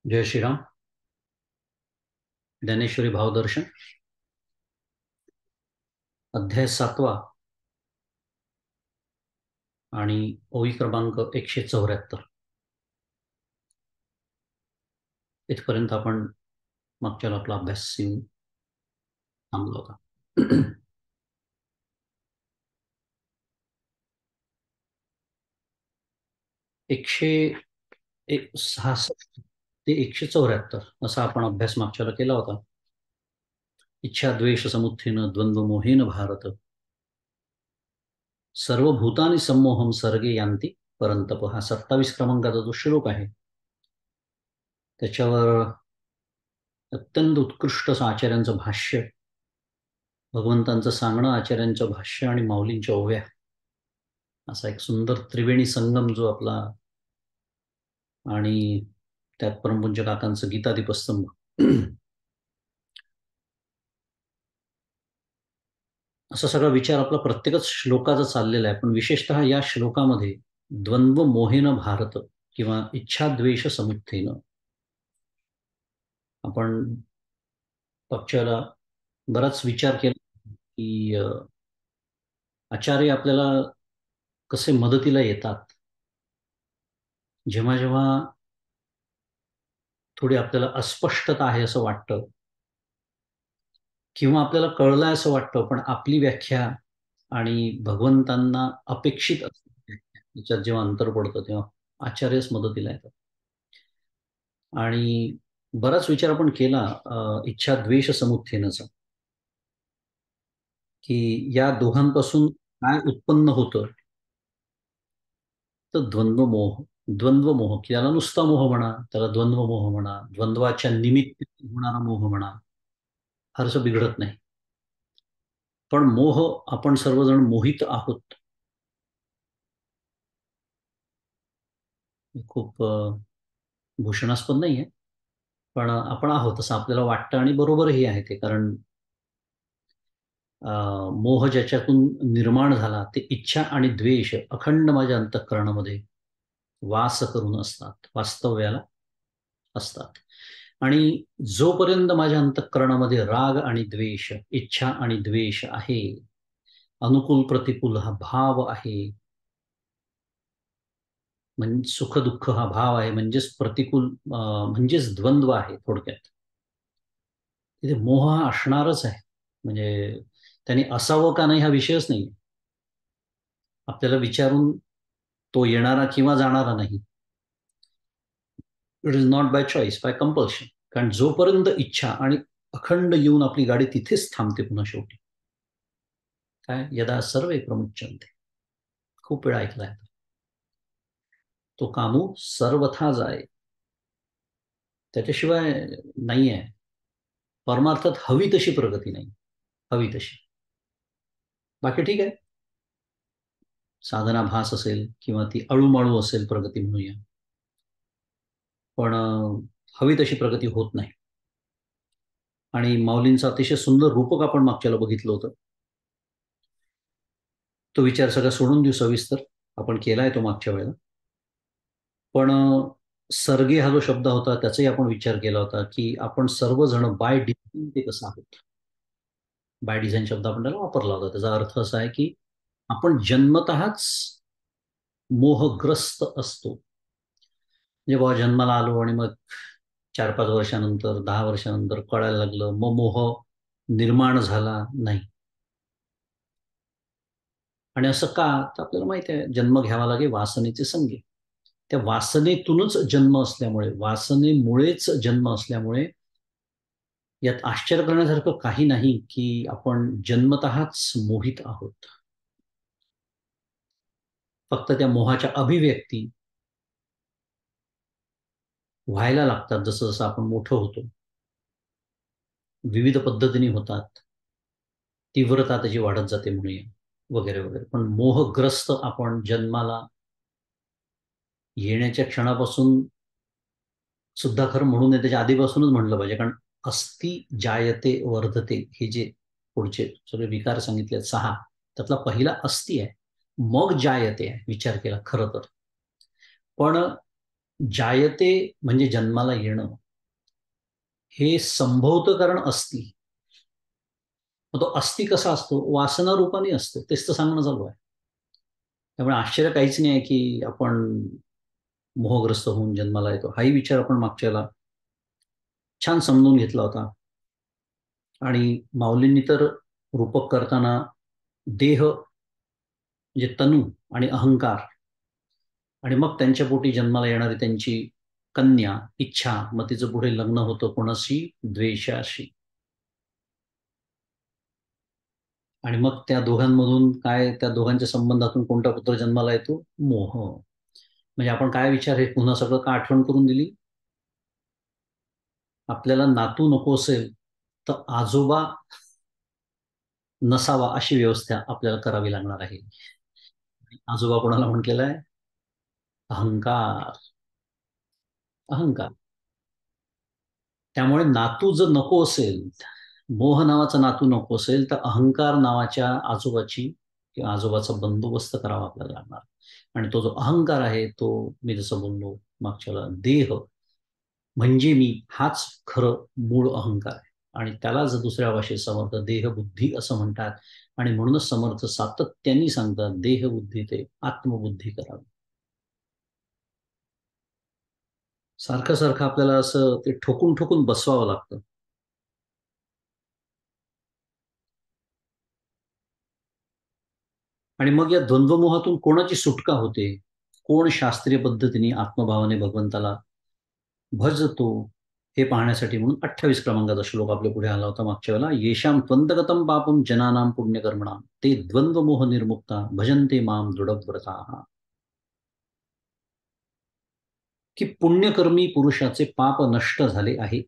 जय श्रीराम. ज्ञानेश्वरी भावदर्शन, अध्याय 7वा आणि ओवी क्रमांक 174. इथपर्यंत आपण मागच्या आपला अभ्यास येऊन थांबलो होता. 166 ते 174 असा आपण अभ्यास मागच्याला केला होता. इच्छा द्वेष समुत्थेन द्वंद्व मोहेन भारत सर्व भूतानि सम्मोहम सर्गे यांती परंतप. हा 27 क्रमांकाचा जो श्लोक आहे त्याच्यावर अत्यंत उत्कृष्ट असं आचार्यांचं भाष्य, भगवंतांचं सांगणं, आचार्यांचं भाष्य आणि माऊलींच्या ओव्या, असा एक सुंदर त्रिवेणी संगम जो आपला, आणि त्यात परमपूज्य काकांचं गीतादीपस्तंभ, असा सगळा विचार आपला प्रत्येकच श्लोकाचा चाललेला आहे. पण विशेषतः या श्लोकामध्ये द्वंद्व मोहेन भारत किंवा इच्छाद्वेष समुत्थेन आपण पक्षाला बराच विचार केला की आचार्य आपल्याला कसे मदतीला येतात जेव्हा जेव्हा थोडी आपल्याला अस्पष्टता आहे असं वाटतं किंवा आपल्याला कळलंय असं वाटतं, पण आपली व्याख्या आणि भगवंतांना अपेक्षित असते याच्यात जेव्हा अंतर पडतं तेव्हा आचार्यच मदतीला येतात. आणि बराच विचार आपण केला इच्छा द्वेष समुत्थेनचा, की या दोघांपासून काय उत्पन्न होतं. तर द्वंद्व मोह, की याला नुसता मोह म्हणा, त्याला द्वंद्व मोह म्हणा, द्वंद्वाच्या निमित्त होणारा मोह म्हणा, फारसं बिघडत नाही. पण मोह, आपण सर्वजण मोहित आहोत. खूप भूषणास्पद नाहीये, पण आपण आहोत असं आपल्याला वाटतं आणि बरोबरही आहे ते. कारण मोह ज्याच्यातून निर्माण झाला ते इच्छा आणि द्वेष अखंड माझ्या अंतःकरणामध्ये वास करून असतात, वास्तव्याला असतात. आणि जोपर्यंत माझ्या अंतःकरणामध्ये राग आणि द्वेष, इच्छा आणि द्वेष आहे, अनुकूल प्रतिकूल हा भाव आहे, म्हणजे सुख दुःख हा भाव आहे, म्हणजेच प्रतिकूल म्हणजेच द्वंद्व आहे थोडक्यात, तिथे मोह हा असणारच आहे. म्हणजे त्यांनी असावं का नाही हा विषयच नाही. आपल्याला विचारून तो येणारा किंवा जाणारा नाही. It is not by choice, by compulsion. कारण जोपर्यंत इच्छा आणि अखंड येऊन आपली गाडी तिथेच थांबते पुन्हा शेवटी. काय यदा सर्वे प्रमुच्यन्ते, खूप वेळा ऐकलाय तो कामू सर्वथा जाय. त्याच्याशिवाय नाही आहे परमार्थात. हवी तशी प्रगती नाही, हवी तशी. बाकी ठीक आहे, साधना भास असेल किंवा ती अळूमाळू असेल प्रगती म्हणूया, पण हवी तशी प्रगती होत नाही. आणि माऊलींचं अतिशय सुंदर रूपक आपण मागच्याला बघितलं होतं. तो विचार सगळा सोडून देऊ सविस्तर, आपण केलाय तो मागच्या वेळेला. पण सर्गे हा जो शब्द होता त्याचाही आपण विचार केला होता, की आपण सर्वजण बाय डिझाईन ते कसं आहोत. बाय डिझाईन शब्द आपण त्याला वापरला होता. त्याचा अर्थ असा आहे की आपण जन्मतःच मोहग्रस्त असतो. म्हणजे बाबा जन्माला आलो आणि मग 4-5 वर्षानंतर, 10 वर्षानंतर कळायला लागलं, मग मोह निर्माण झाला नाही. आणि असं का, तर आपल्याला माहिती आहे जन्म घ्यावा लागे वासनेचे संगे. त्या वासनेतूनच जन्म असल्यामुळे, वासनेमुळेच जन्म असल्यामुळे यात आश्चर्य करण्यासारखं काही नाही की आपण जन्मतःच मोहित आहोत. फक्त त्या मोहाच्या अभिव्यक्ती व्हायला लागतात जसं जसं आपण मोठं होतो, विविध पद्धतीने होतात, तीव्रता त्याची वाढत जाते म्हणूया, वगैरे वगैरे. पण मोहग्रस्त आपण जन्माला येण्याच्या क्षणापासून सुद्धा खरं म्हणू नये, त्याच्या आधीपासूनच म्हणलं पाहिजे. कारण अस्ति जायते वर्धते हे जे पुढचे सगळे विकार सांगितले 6, त्यातला पहिला अस्ति आहे, मग जायते आहे विचार केला खरं तर. पण जायते म्हणजे जन्माला येणं, हे संभवतं कारण अस्ति. मग तो अस्ति कसा असतो? वासना रूपाने असतो. तेच तर सांगणं चालू आहे. त्यामुळे आश्चर्य काहीच नाही आहे की आपण मोहग्रस्त होऊन जन्माला येतो. हाही विचार आपण मागच्या वेळेला छान समजून घेतला होता. आणि माऊलींनी तर रूपक करताना देह म्हणजे तनू आणि अहंकार, आणि मग त्यांच्या पोटी जन्माला येणारी त्यांची कन्या इच्छा, मग तिचं पुढे लग्न होतं कोणाशी? द्वेषाशी. आणि मग त्या दोघांमधून काय, त्या दोघांच्या संबंधातून कोणता पुत्र जन्माला येतो? मोह. म्हणजे आपण काय विचार हे पुन्हा सगळं का आठवण करून दिली? आपल्याला नातू नको असेल तर आजोबा नसावा अशी व्यवस्था आपल्याला करावी लागणार आहे. आजोबा कोणाला म्हटलेला आहे? अहंकार. अहंकार. त्यामुळे नातू जर नको असेल, मोह नावाचा नातू नको असेल, तर अहंकार नावाच्या आजोबाची किंवा आजोबाचा बंदोबस्त करावा आपल्याला लागणार. आणि तो जो अहंकार आहे तो, मी जसं बोललो मागच्या वेळेला, देह म्हणजे मी, हाच खरं मूळ अहंकार आहे. आणि त्याला जर दुसऱ्या भाषेत समर्थ देहबुद्धी असं म्हणतात. आणि म्हणूनच समर्थ सातत्याने सांगतात देहबुद्धी ते आत्मबुद्धी करावी. सारखं सारखं आपल्याला असं ते ठोकून ठोकून बसवावं लागतं. आणि मग या द्वंद्वमोहातून कोणाची सुटका होते? कोण शास्त्रीय पद्धतीने आत्मभावाने भगवंताला भजतो, हे पाहण्यासाठी म्हणून 28 क्रमांकाचा श्लोक आपल्या पुढे आला होता मागच्या वेळेला. येशाम त्वंतगतम पापम जनानाम पुण्यकर्मणाम ते द्वंद्वमोह निर्मुक्ता भजन्ते माम दृढव्रताः. की पुण्यकर्मी पुरुषाचे पाप नष्ट झाले आहे.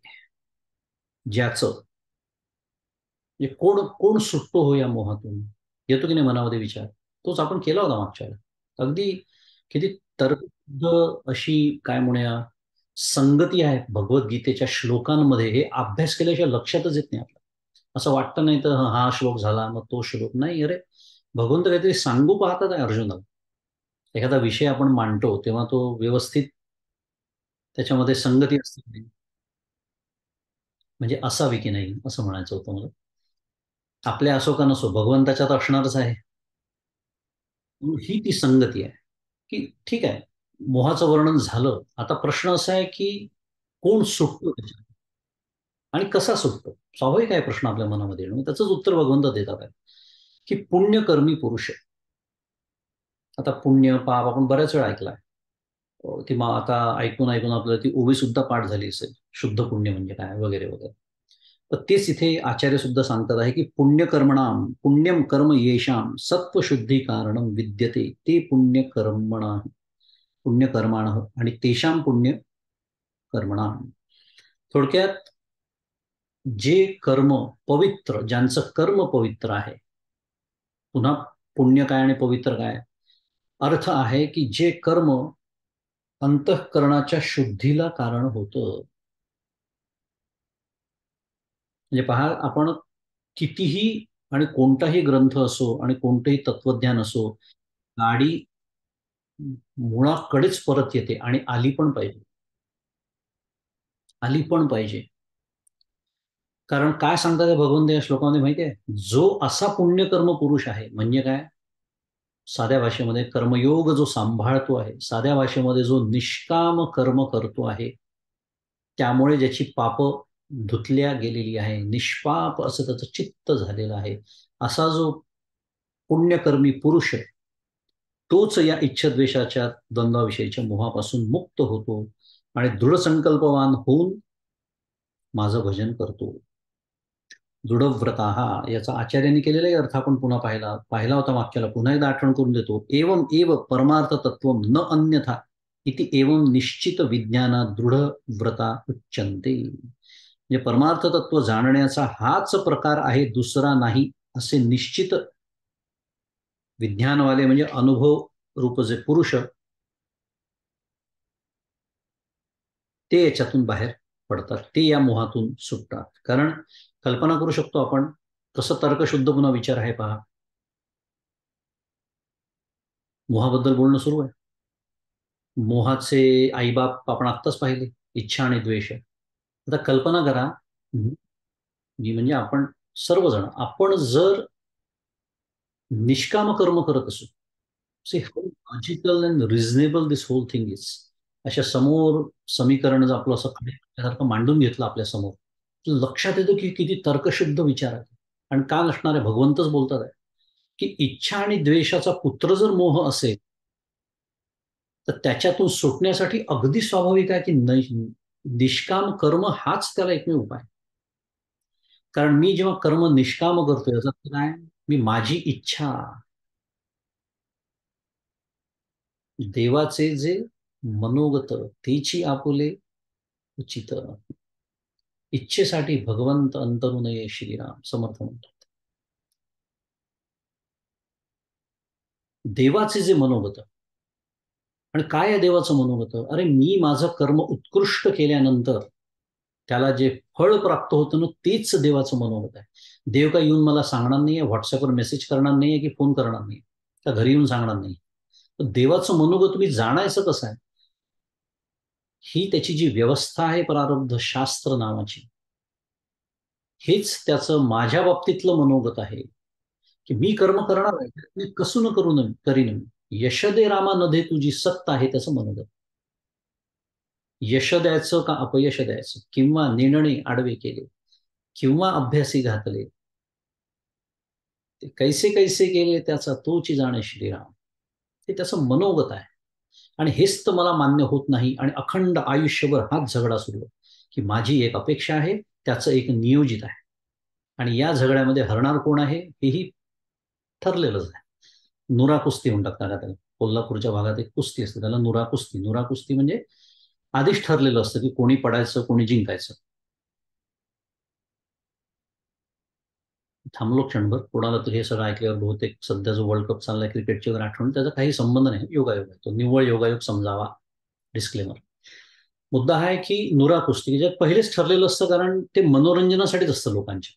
ज्याचं म्हणजे कोण कोण सुटतो हो या मोहातून? येतो की नाही मनामध्ये विचार? तोच आपण केला होता मागच्या वेळेला. अगदी किती तर्कबद्ध अशी काय म्हणूया संगती आहे भगवद्गीतेच्या श्लोकांमध्ये. हे अभ्यास केल्याशिवाय लक्षातच येत नाही आपल्याला. असं वाटतं नाही तर हा श्लोक झाला मग तो श्लोक नाही. अरे भगवंत काहीतरी सांगू पाहतात आहे अर्जुनाला. एखादा विषय आपण मांडतो तेव्हा तो व्यवस्थित त्याच्यामध्ये संगती असते की नाही, म्हणजे असावी की नाही असं म्हणायचं होतं मला. आपल्या असो का नसो भगवंताच्यात असणारच आहे. ही ती संगती आहे की ठीक आहे, मोहाचं वर्णन झालं. आता प्रश्न असा आहे की कोण सुटतो त्याच्यात आणि कसा सुटतो? स्वाभाविक आहे प्रश्न आपल्या मनामध्ये येणं. त्याचंच उत्तर भगवंत देतात आहे की पुण्यकर्मी पुरुष. आता पुण्य पाप आपण बऱ्याच वेळा ऐकलाय. ती आता ऐकून ऐकून आपल्याला ती ओवी सुद्धा पाठ झाली असेल, शुद्ध पुण्य म्हणजे काय वगैरे वगैरे. तर तेच इथे आचार्य सुद्धा सांगतात आहे की पुण्यकर्मणाम पुण्यम कर्म येशाम सत्वशुद्धी कारणम विद्यते ते पुण्यकर्मणा पुण्यकर्माण आणि तेषाम पुण्य कर्मणाम. थोडक्यात जे कर्म पवित्र, ज्यांचं कर्म पवित्र आहे. पुन्हा पुण्य काय आणि पवित्र काय? अर्थ आहे की जे कर्म अंतःकरणाच्या शुद्धीला कारण होतं. म्हणजे पहा, आपण कितीही आणि कोणताही ग्रंथ असो आणि कोणतंही तत्वज्ञान असो, गाडी मुळाकडेच परत येते आणि आली पण पाहिजे. आली पण पाहिजे. कारण काय सांगतात ते भगवंत या श्लोकामध्ये माहिती आहे? जो असा पुण्यकर्म पुरुष आहे म्हणजे काय? साध्या भाषेमध्ये कर्मयोग जो सांभाळतो आहे, साध्या भाषेमध्ये जो निष्काम कर्म करतो आहे, त्यामुळे ज्याची पाप धुतल्या गेलेली आहे, निष्पाप असं त्याचं चित्त झालेलं आहे, असा जो पुण्यकर्मी पुरुष आहे, तोच या इच्छद्वेषाच्या द्वंद्वाविषयीच्या मोहापासून मुक्त होतो आणि दृढ संकल्पवान होऊन माझं भजन करतो. दृढव्रता हा याचा आचार्यांनी केलेलाही अर्थ आपण पुन्हा पाहिला पाहिला होता मागच्याला. पुन्हा एकदा आठवण करून देतो. एवं एव परमार्थ तत्व न अन्यथा इति एवं निश्चित विज्ञाना दृढ व्रता उच्चन्ते. म्हणजे परमार्थ तत्व जाणण्याचा हाच प्रकार आहे, दुसरा नाही, असे निश्चित विज्ञानवाले म्हणजे अनुभव रूप जे पुरुष, ते याच्यातून बाहेर पडतात, ते या मोहातून सुटतात. कारण कल्पना करू शकतो आपण कसं तर्कशुद्ध पुन्हा विचार आहे पहा. मोहाबद्दल बोलणं सुरू आहे. मोहाचे आईबाप आपण आत्ताच पाहिले, इच्छा आणि द्वेष. आता कल्पना करा, मी म्हणजे आपण सर्वजण, आपण जर निष्काम कर्म करत असू, see how logical and reasonable this whole thing is. अशा समोर समीकरण जर आपलं असं सारखं मांडून घेतलं आपल्या समोर, तर लक्षात येतं की किती तर्कशुद्ध विचार आहे. आणि का नसणार आहे, भगवंतच बोलतात आहे की इच्छा आणि द्वेषाचा पुत्र जर मोह असेल, तर त्याच्यातून सुटण्यासाठी अगदी स्वाभाविक आहे की निष्काम कर्म हाच त्याला एकमेव उपाय. कारण मी जेव्हा कर्म निष्काम करतोय याचा अर्थ काय, मी माझी इच्छा, देवाचे जे मनोगत तेची आपुले उचित, इच्छेसाठी भगवंत अंतरू नये, श्रीराम समर्थ म्हणतात. देवाचे जे मनोगत, आणि काय आहे देवाचं मनोगत, अरे मी माझं कर्म उत्कृष्ट केल्यानंतर त्याला जे फळ प्राप्त होतं ना, तेच देवाचं मनोगत आहे. देव काय येऊन मला सांगणार नाहीये, व्हॉट्सअपवर मेसेज करणार नाहीये की फोन करणार नाही, का घरी येऊन सांगणार नाही. तर देवाचं मनोगत तुम्ही जाणायचं कसं आहे, ही त्याची जी व्यवस्था आहे प्रारब्ध शास्त्र नावाची, हेच त्याचं माझ्या बाबतीतलं मनोगत आहे की मी कर्म करणार आहे, मी कसून करून करीन. यशदे रामा नदे तुझी सत्ता आहे त्याचं मनोगत. यश द्यायचं का अपयश द्यायचं, किंवा निर्णय आडवे केले, किंवा अभ्यासी घातले, ते कैसे कैसे केले त्याचा तोची जाणे श्रीराम. हे त्याचं मनोगत आहे. आणि हेच तर मला मान्य होत नाही, आणि अखंड आयुष्यभर हाच झगडा सुरू आहे की माझी एक अपेक्षा आहे, त्याचं एक नियोजित आहे, आणि या झगड्यामध्ये हरणार कोण आहे हेही ठरलेलंच आहे. नुरा कुस्ती म्हणतात का त्याला, कोल्हापूरच्या भागात एक कुस्ती असते त्याला नुरा कुस्ती. नुरा कुस्ती म्हणजे आधीच ठरलेलं असतं की कोणी पडायचं कोणी जिंकायचं. थांबलो क्षणभर, कोणाला तरी हे सगळं ऐकल्यावर बहुतेक सध्या जो वर्ल्ड कप चाललाय क्रिकेटची वगैरे आठवण, त्याचा काही संबंध नाही, योगायोग आहे तो, निव्वळ योगायोग समजावा. डिस्क्लेमर. मुद्दा हा आहे की नुरा कुस्ती ज्यात पहिलेच ठरलेलं असतं, कारण ते मनोरंजनासाठीच असतं लोकांच्या.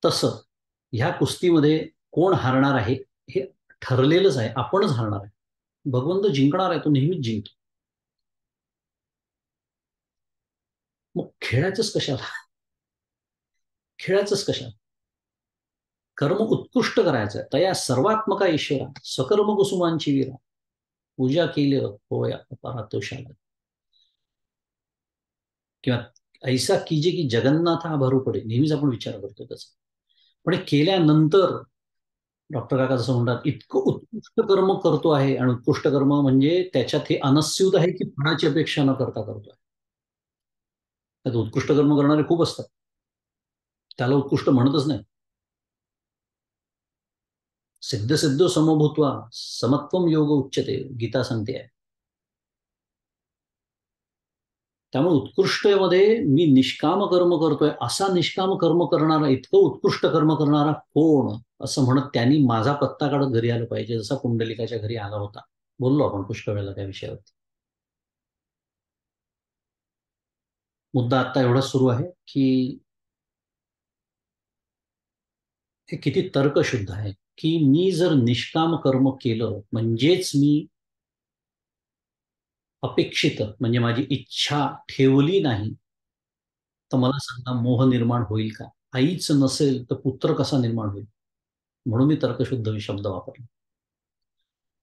तसं ह्या कुस्तीमध्ये कोण हारणार आहे हे ठरलेलंच आहे, आपणच हारणार आहे. भगवंत जिंकणार आहे, तो नेहमीच जिंकतो. मग खेळायचंच कशाला, खेळायचंच कशाला. कर्म उत्कृष्ट करायचं, तया सर्वात्मका ईश्वरा, सकर्म कुसुमांची वीरा, पूजा केली होया पारतोषाला. किंवा ऐसा कीजे की जगन्नाथ हा भरू पडे, नेहमीच आपण विचार करतो त्याचा. पण हे केल्यानंतर डॉक्टर काका जसं म्हणतात, इतकं उत्कृष्ट कर्म करतो आहे, आणि उत्कृष्ट कर्म म्हणजे त्याच्यात हे अनस्यूत आहे की फळाची अपेक्षा न करता करतोय. त्यात उत्कृष्ट कर्म करणारे खूप असतात, त्याला उत्कृष्ट म्हणतच नाही. सिद्ध सिद्ध समभूत्वा समत्वम योग उच्चते, गीता सांगते आहे. त्यामुळे उत्कृष्टमध्ये मी निष्काम कर्म करतोय, असा निष्काम कर्म करणारा, इतकं उत्कृष्ट कर्म करणारा कोण, असं म्हणत त्यांनी माझा पत्ता काढत घरी आलं पाहिजे, जसा पुंडलिकाच्या घरी आला होता. बोललो आपण पुष्कळ वेळेला त्या विषयावरती. मुद्दा आता एवढा सुरू आहे की हे किती तर्कशुद्ध आहे की मी जर निष्काम कर्म केलं म्हणजेच मी अपेक्षित म्हणजे माझी इच्छा ठेवली नाही, तर मला सांगा मोह निर्माण होईल का. आईच नसेल तर पुत्र कसा निर्माण होईल. म्हणून मी तर्कशुद्ध शब्द वापरले.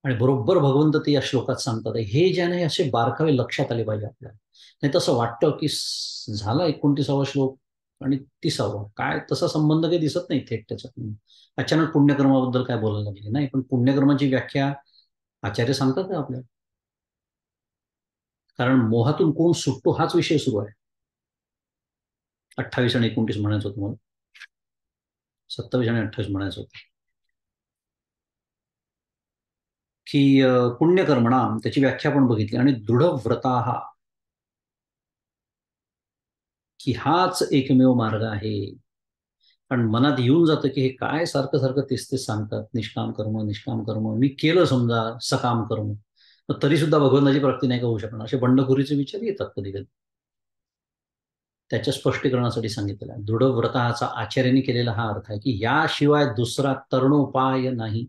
आणि बरोबर भगवंत ते या श्लोकात सांगतात. हे ज्याने असे बारकावे लक्षात आले पाहिजे आपल्याला. नाही तसं वाटतं की झाला 29वा श्लोक आणि 30वा, काय तसा संबंध काही दिसत नाही थेट त्याच्यात. अचानक पुण्यकर्माबद्दल काय बोलायला लागले नाही, पण पुण्यकर्माची व्याख्या आचार्य सांगतात का आपल्याला. कारण मोहातून कोण सुटतो हाच विषय सुरू आहे. 28 आणि 29 म्हणायचं होतं मला, 27 आणि 28 म्हणायचं होतं की पुण्यकर्मणा त्याची व्याख्या पण बघितली, आणि दृढ व्रता की हाच एकमेव मार्ग आहे. कारण मनात येऊन जातं की हे काय सारखं सारखं तेच तेच सांगतात, निष्काम कर्म निष्काम कर्म, मी केलं समजा सकाम कर्म, तरी सुद्धा भगवंताची प्राप्ती नाही का होऊ शकणार, असे बंडखोरीचे विचार येतात कधी कधी. त्याच्या स्पष्टीकरणासाठी सांगितलेला आहे. दृढ व्रताचा आचार्यांनी केलेला हा अर्थ आहे की याशिवाय दुसरा तरणोपाय नाही.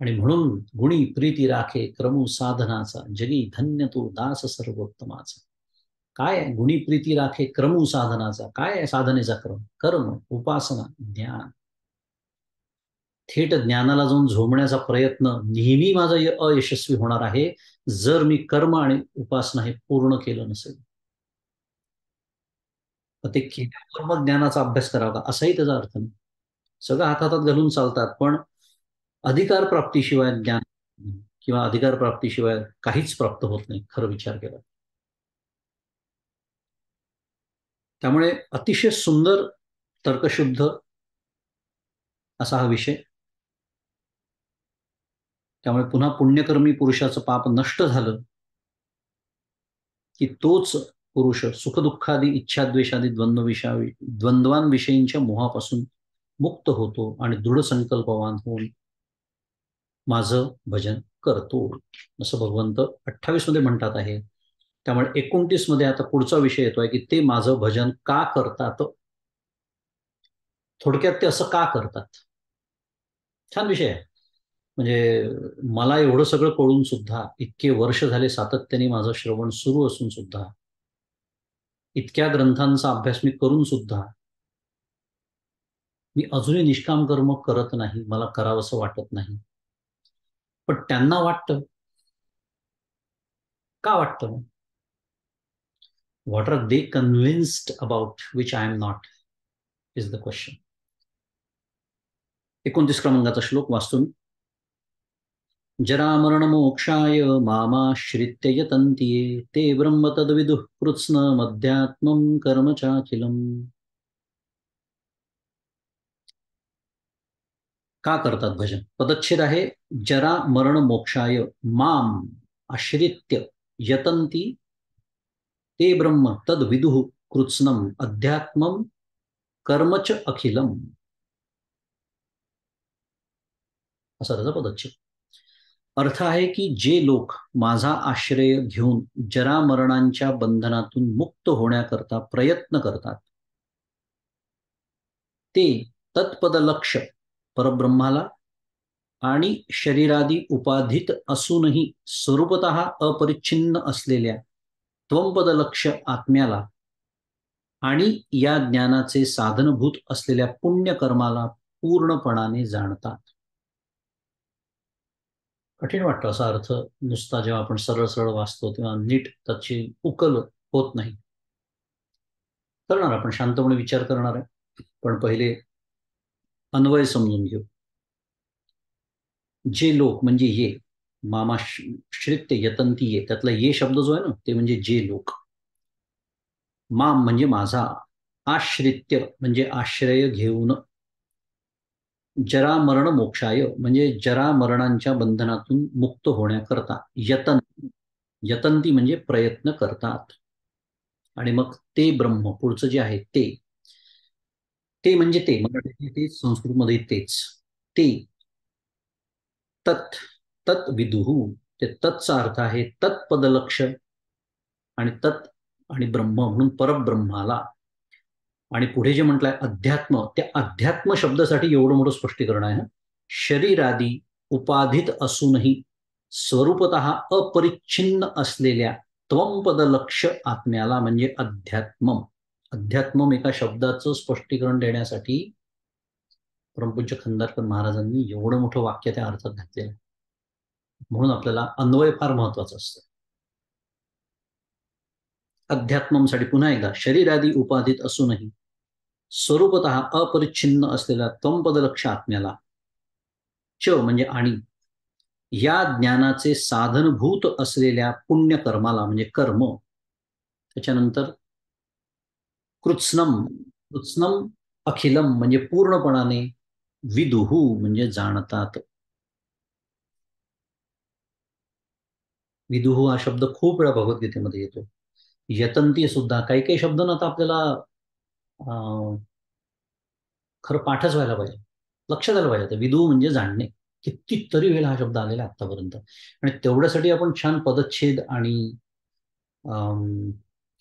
आणि म्हणून गुणी प्रीती राखे क्रमू साधनाचा, जगी धन्य तो दास सर्वोत्तमाचा. काय आहे गुणी प्रीती राखे क्रमू साधनाचा? काय आहे साधनेचा क्रम? कर्म, उपासना, ज्ञान. थेट ज्ञानाला जाऊन झोमण्याचा प्रयत्न नेहमी माझा अयशस्वी होणार आहे, जर मी कर्म आणि उपासना हे पूर्ण केलं नसेल. ते केल्यावर मग ज्ञानाचा अभ्यास करावा का, असाही त्याचा अर्थ नाही. सगळं हातात घालून चालतात, पण अधिकार प्राप्तीशिवाय ज्ञान किंवा अधिकार प्राप्तीशिवाय काहीच प्राप्त होत नाही, खरं विचार केला. त्यामुळे अतिशय सुंदर, तर्कशुद्ध असा हा विषय. त्यामुळे पुन्हा पुण्यकर्मी पुरुषाचं पाप नष्ट झालं की तोच पुरुष सुखदुःखादी इच्छाद्वेषादी द्वंद्वांविषयींच्या मोहापासून मुक्त होतो आणि दृढ संकल्पवान होऊन माझं भजन करतो, असं भगवंत 28 मध्ये म्हणतात आहे. त्यामुळे 29 मध्ये आता पुढचा विषय येतोय की ते माझं भजन का करतात. थोडक्यात ते असं का करतात. छान विषय आहे. म्हणजे मला एवढं सगळं कळून सुद्धा, इतके वर्ष झाले सातत्याने माझं श्रवण सुरू असून सुद्धा, इतक्या ग्रंथांचा अभ्यास मी करून सुद्धा मी अजूनही निष्काम कर्म करत नाही, मला करावंसं वाटत नाही. पण त्यांना वाटतं. का वाटतं? What are they convinced about which I am not, is the question. 29 क्रमांकाचा श्लोक वाचतो मी. जरामरण मोक्षाय मामाश्रित्य यतन्ति ये, ते ब्रह्म तद्विदुः कृत्स्नमध्यात्मं कर्म चाखिलम्. का करतात भजन? पदच्छेद आहे, जरा मरण मोक्षाय माम आश्रित्य यतन्ति ते ब्रह्म तद विदुः कृत्स्नम अध्यात्मम कर्मच अखिलम, असा त्याचा पदच्छेद. अर्थ आहे की जे लोक माझा आश्रय घेऊन जरा मरणांच्या बंधनातून मुक्त होण्याकरता प्रयत्न करतात, ते तत्पद लक्ष परब्रह्माला आणि शरीरादी उपाधीत असूनही स्वरूपतः अपरिच्छिन्न असलेल्या त्वंपद लक्ष आत्म्याला आणि या ज्ञानाचे साधनभूत असलेल्या पुण्यकर्माला पूर्णपणाने जाणतात. कठीण वाटतं असा अर्थ नुसता जेव्हा आपण सरळ सरळ वाचतो तेव्हा नीट त्याची उकल होत नाही. करणार आपण शांतपणे विचार करणार आहे, पण पहिले अन्वय समजून घेऊ. जे लोक म्हणजे ये मामाश्रित्य यतन्ति ये, त्यातला ये शब्द जो आहे ना, ते म्हणजे जे लोक. माम म्हणजे माझा, आश्रित्य म्हणजे आश्रय घेऊन, जरा मरण मोक्षाय म्हणजे जरा मरणांच्या बंधनातून मुक्त होण्याकरता, यतन्ति म्हणजे प्रयत्न करतात. आणि मग ते ब्रह्म पुढचं जे आहे ते, ते म्हणजे ते मराठी तेच, संस्कृतमध्ये तेच, ते तत् तत् विदुः, ते तत्चा अर्थ आहे तत्पदलक्ष, आणि तत् आणि ब्रह्म म्हणून परब्रह्माला. आणि पुढे जे म्हटलंय अध्यात्म, त्या अध्यात्म शब्दासाठी एवढं मोठं स्पष्टीकरण आहे. शरीरादी उपाधित असूनही स्वरूपत अपरिच्छिन्न असलेल्या त्वंपद लक्ष आत्म्याला म्हणजे अध्यात्म. अध्यात्म एका शब्दाचं स्पष्टीकरण देण्यासाठी परमपूज्य खंदारकर महाराजांनी एवढं मोठं वाक्य त्या अर्थात घातलेलं. म्हणून आपल्याला अन्वय फार महत्वाचं असतं. अध्यात्मसाठी पुन्हा एकदा, शरीरादी उपाधित असूनही स्वरूपत अपरिच्छिन्न असलेल्या त्वंपद लक्ष आत्म्याला, च म्हणजे आणि, या ज्ञानाचे साधनभूत असलेल्या पुण्यकर्माला म्हणजे कर्म, त्याच्यानंतर कृत्स्नम, कृत्स्नम अखिलम म्हणजे पूर्णपणाने, विदुहू म्हणजे जाणतात. विदुहू हा शब्द खूप वेळा भगवद्गीतेमध्ये येतो. यतंती सुद्धा, काही काही शब्द ना आता आपल्याला खरं पाठच व्हायला पाहिजे, लक्षात आलं पाहिजे. विदू म्हणजे जाणणे. कितीतरी वेळा हा शब्द आलेला आतापर्यंत, आणि तेवढ्यासाठी आपण छान पदच्छेद आणि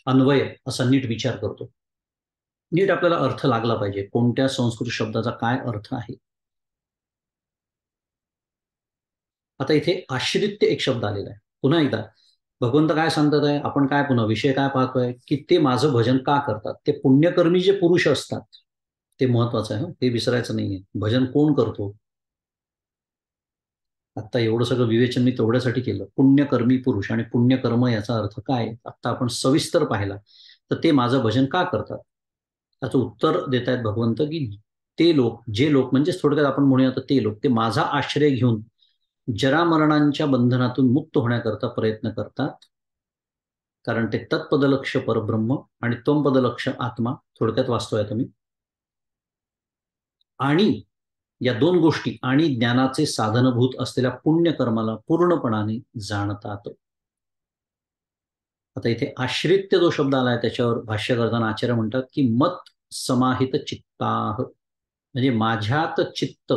अन्वय असा नीट विचार करतो. नीट आपल्याला अर्थ लागला पाहिजे, कोणत्या संस्कृत शब्दाचा काय अर्थ आहे. आता इथे आश्रित्य एक शब्द आलेला आहे. पुन्हा एकदा भगवंत काय सांगतात आहे, आपण काय पुन्हा विषय काय पाहतोय, की ते माझं भजन का करतात. ते पुण्यकर्मी जे पुरुष असतात ते महत्वाचं आहे. ते विसरायचं नाहीये. भजन कोण करतो. आता एवढं सगळं विवेचन मी तेवढ्यासाठी केलं. पुण्यकर्मी पुरुष आणि पुण्यकर्म याचा अर्थ काय, आता आपण सविस्तर पाहिला. तर ते माझं भजन का करतात. त्याचं उत्तर देत आहेत भगवंत, की ते लोक, जे लोक म्हणजे थोडक्यात आपण म्हणूया तर ते लोक, ते माझा आश्रय घेऊन जरामरणांच्या बंधनातून मुक्त होण्याकरता प्रयत्न करतात. कारण ते तत्पदलक्ष परब्रह्म आणि त्वंपदलक्ष आत्मा थोडक्यात वाचतोय तुम्ही. आणि या दोन गोष्टी आणि ज्ञानाचे साधनभूत असलेल्या पुण्यकर्माला पूर्णपणाने जाणतात. आता इथे आश्रित्य जो शब्द आलाय त्याच्यावर भाष्य करताना आचार्य म्हणतात, की मत समाहित चित्ताह, म्हणजे माझ्यात चित्त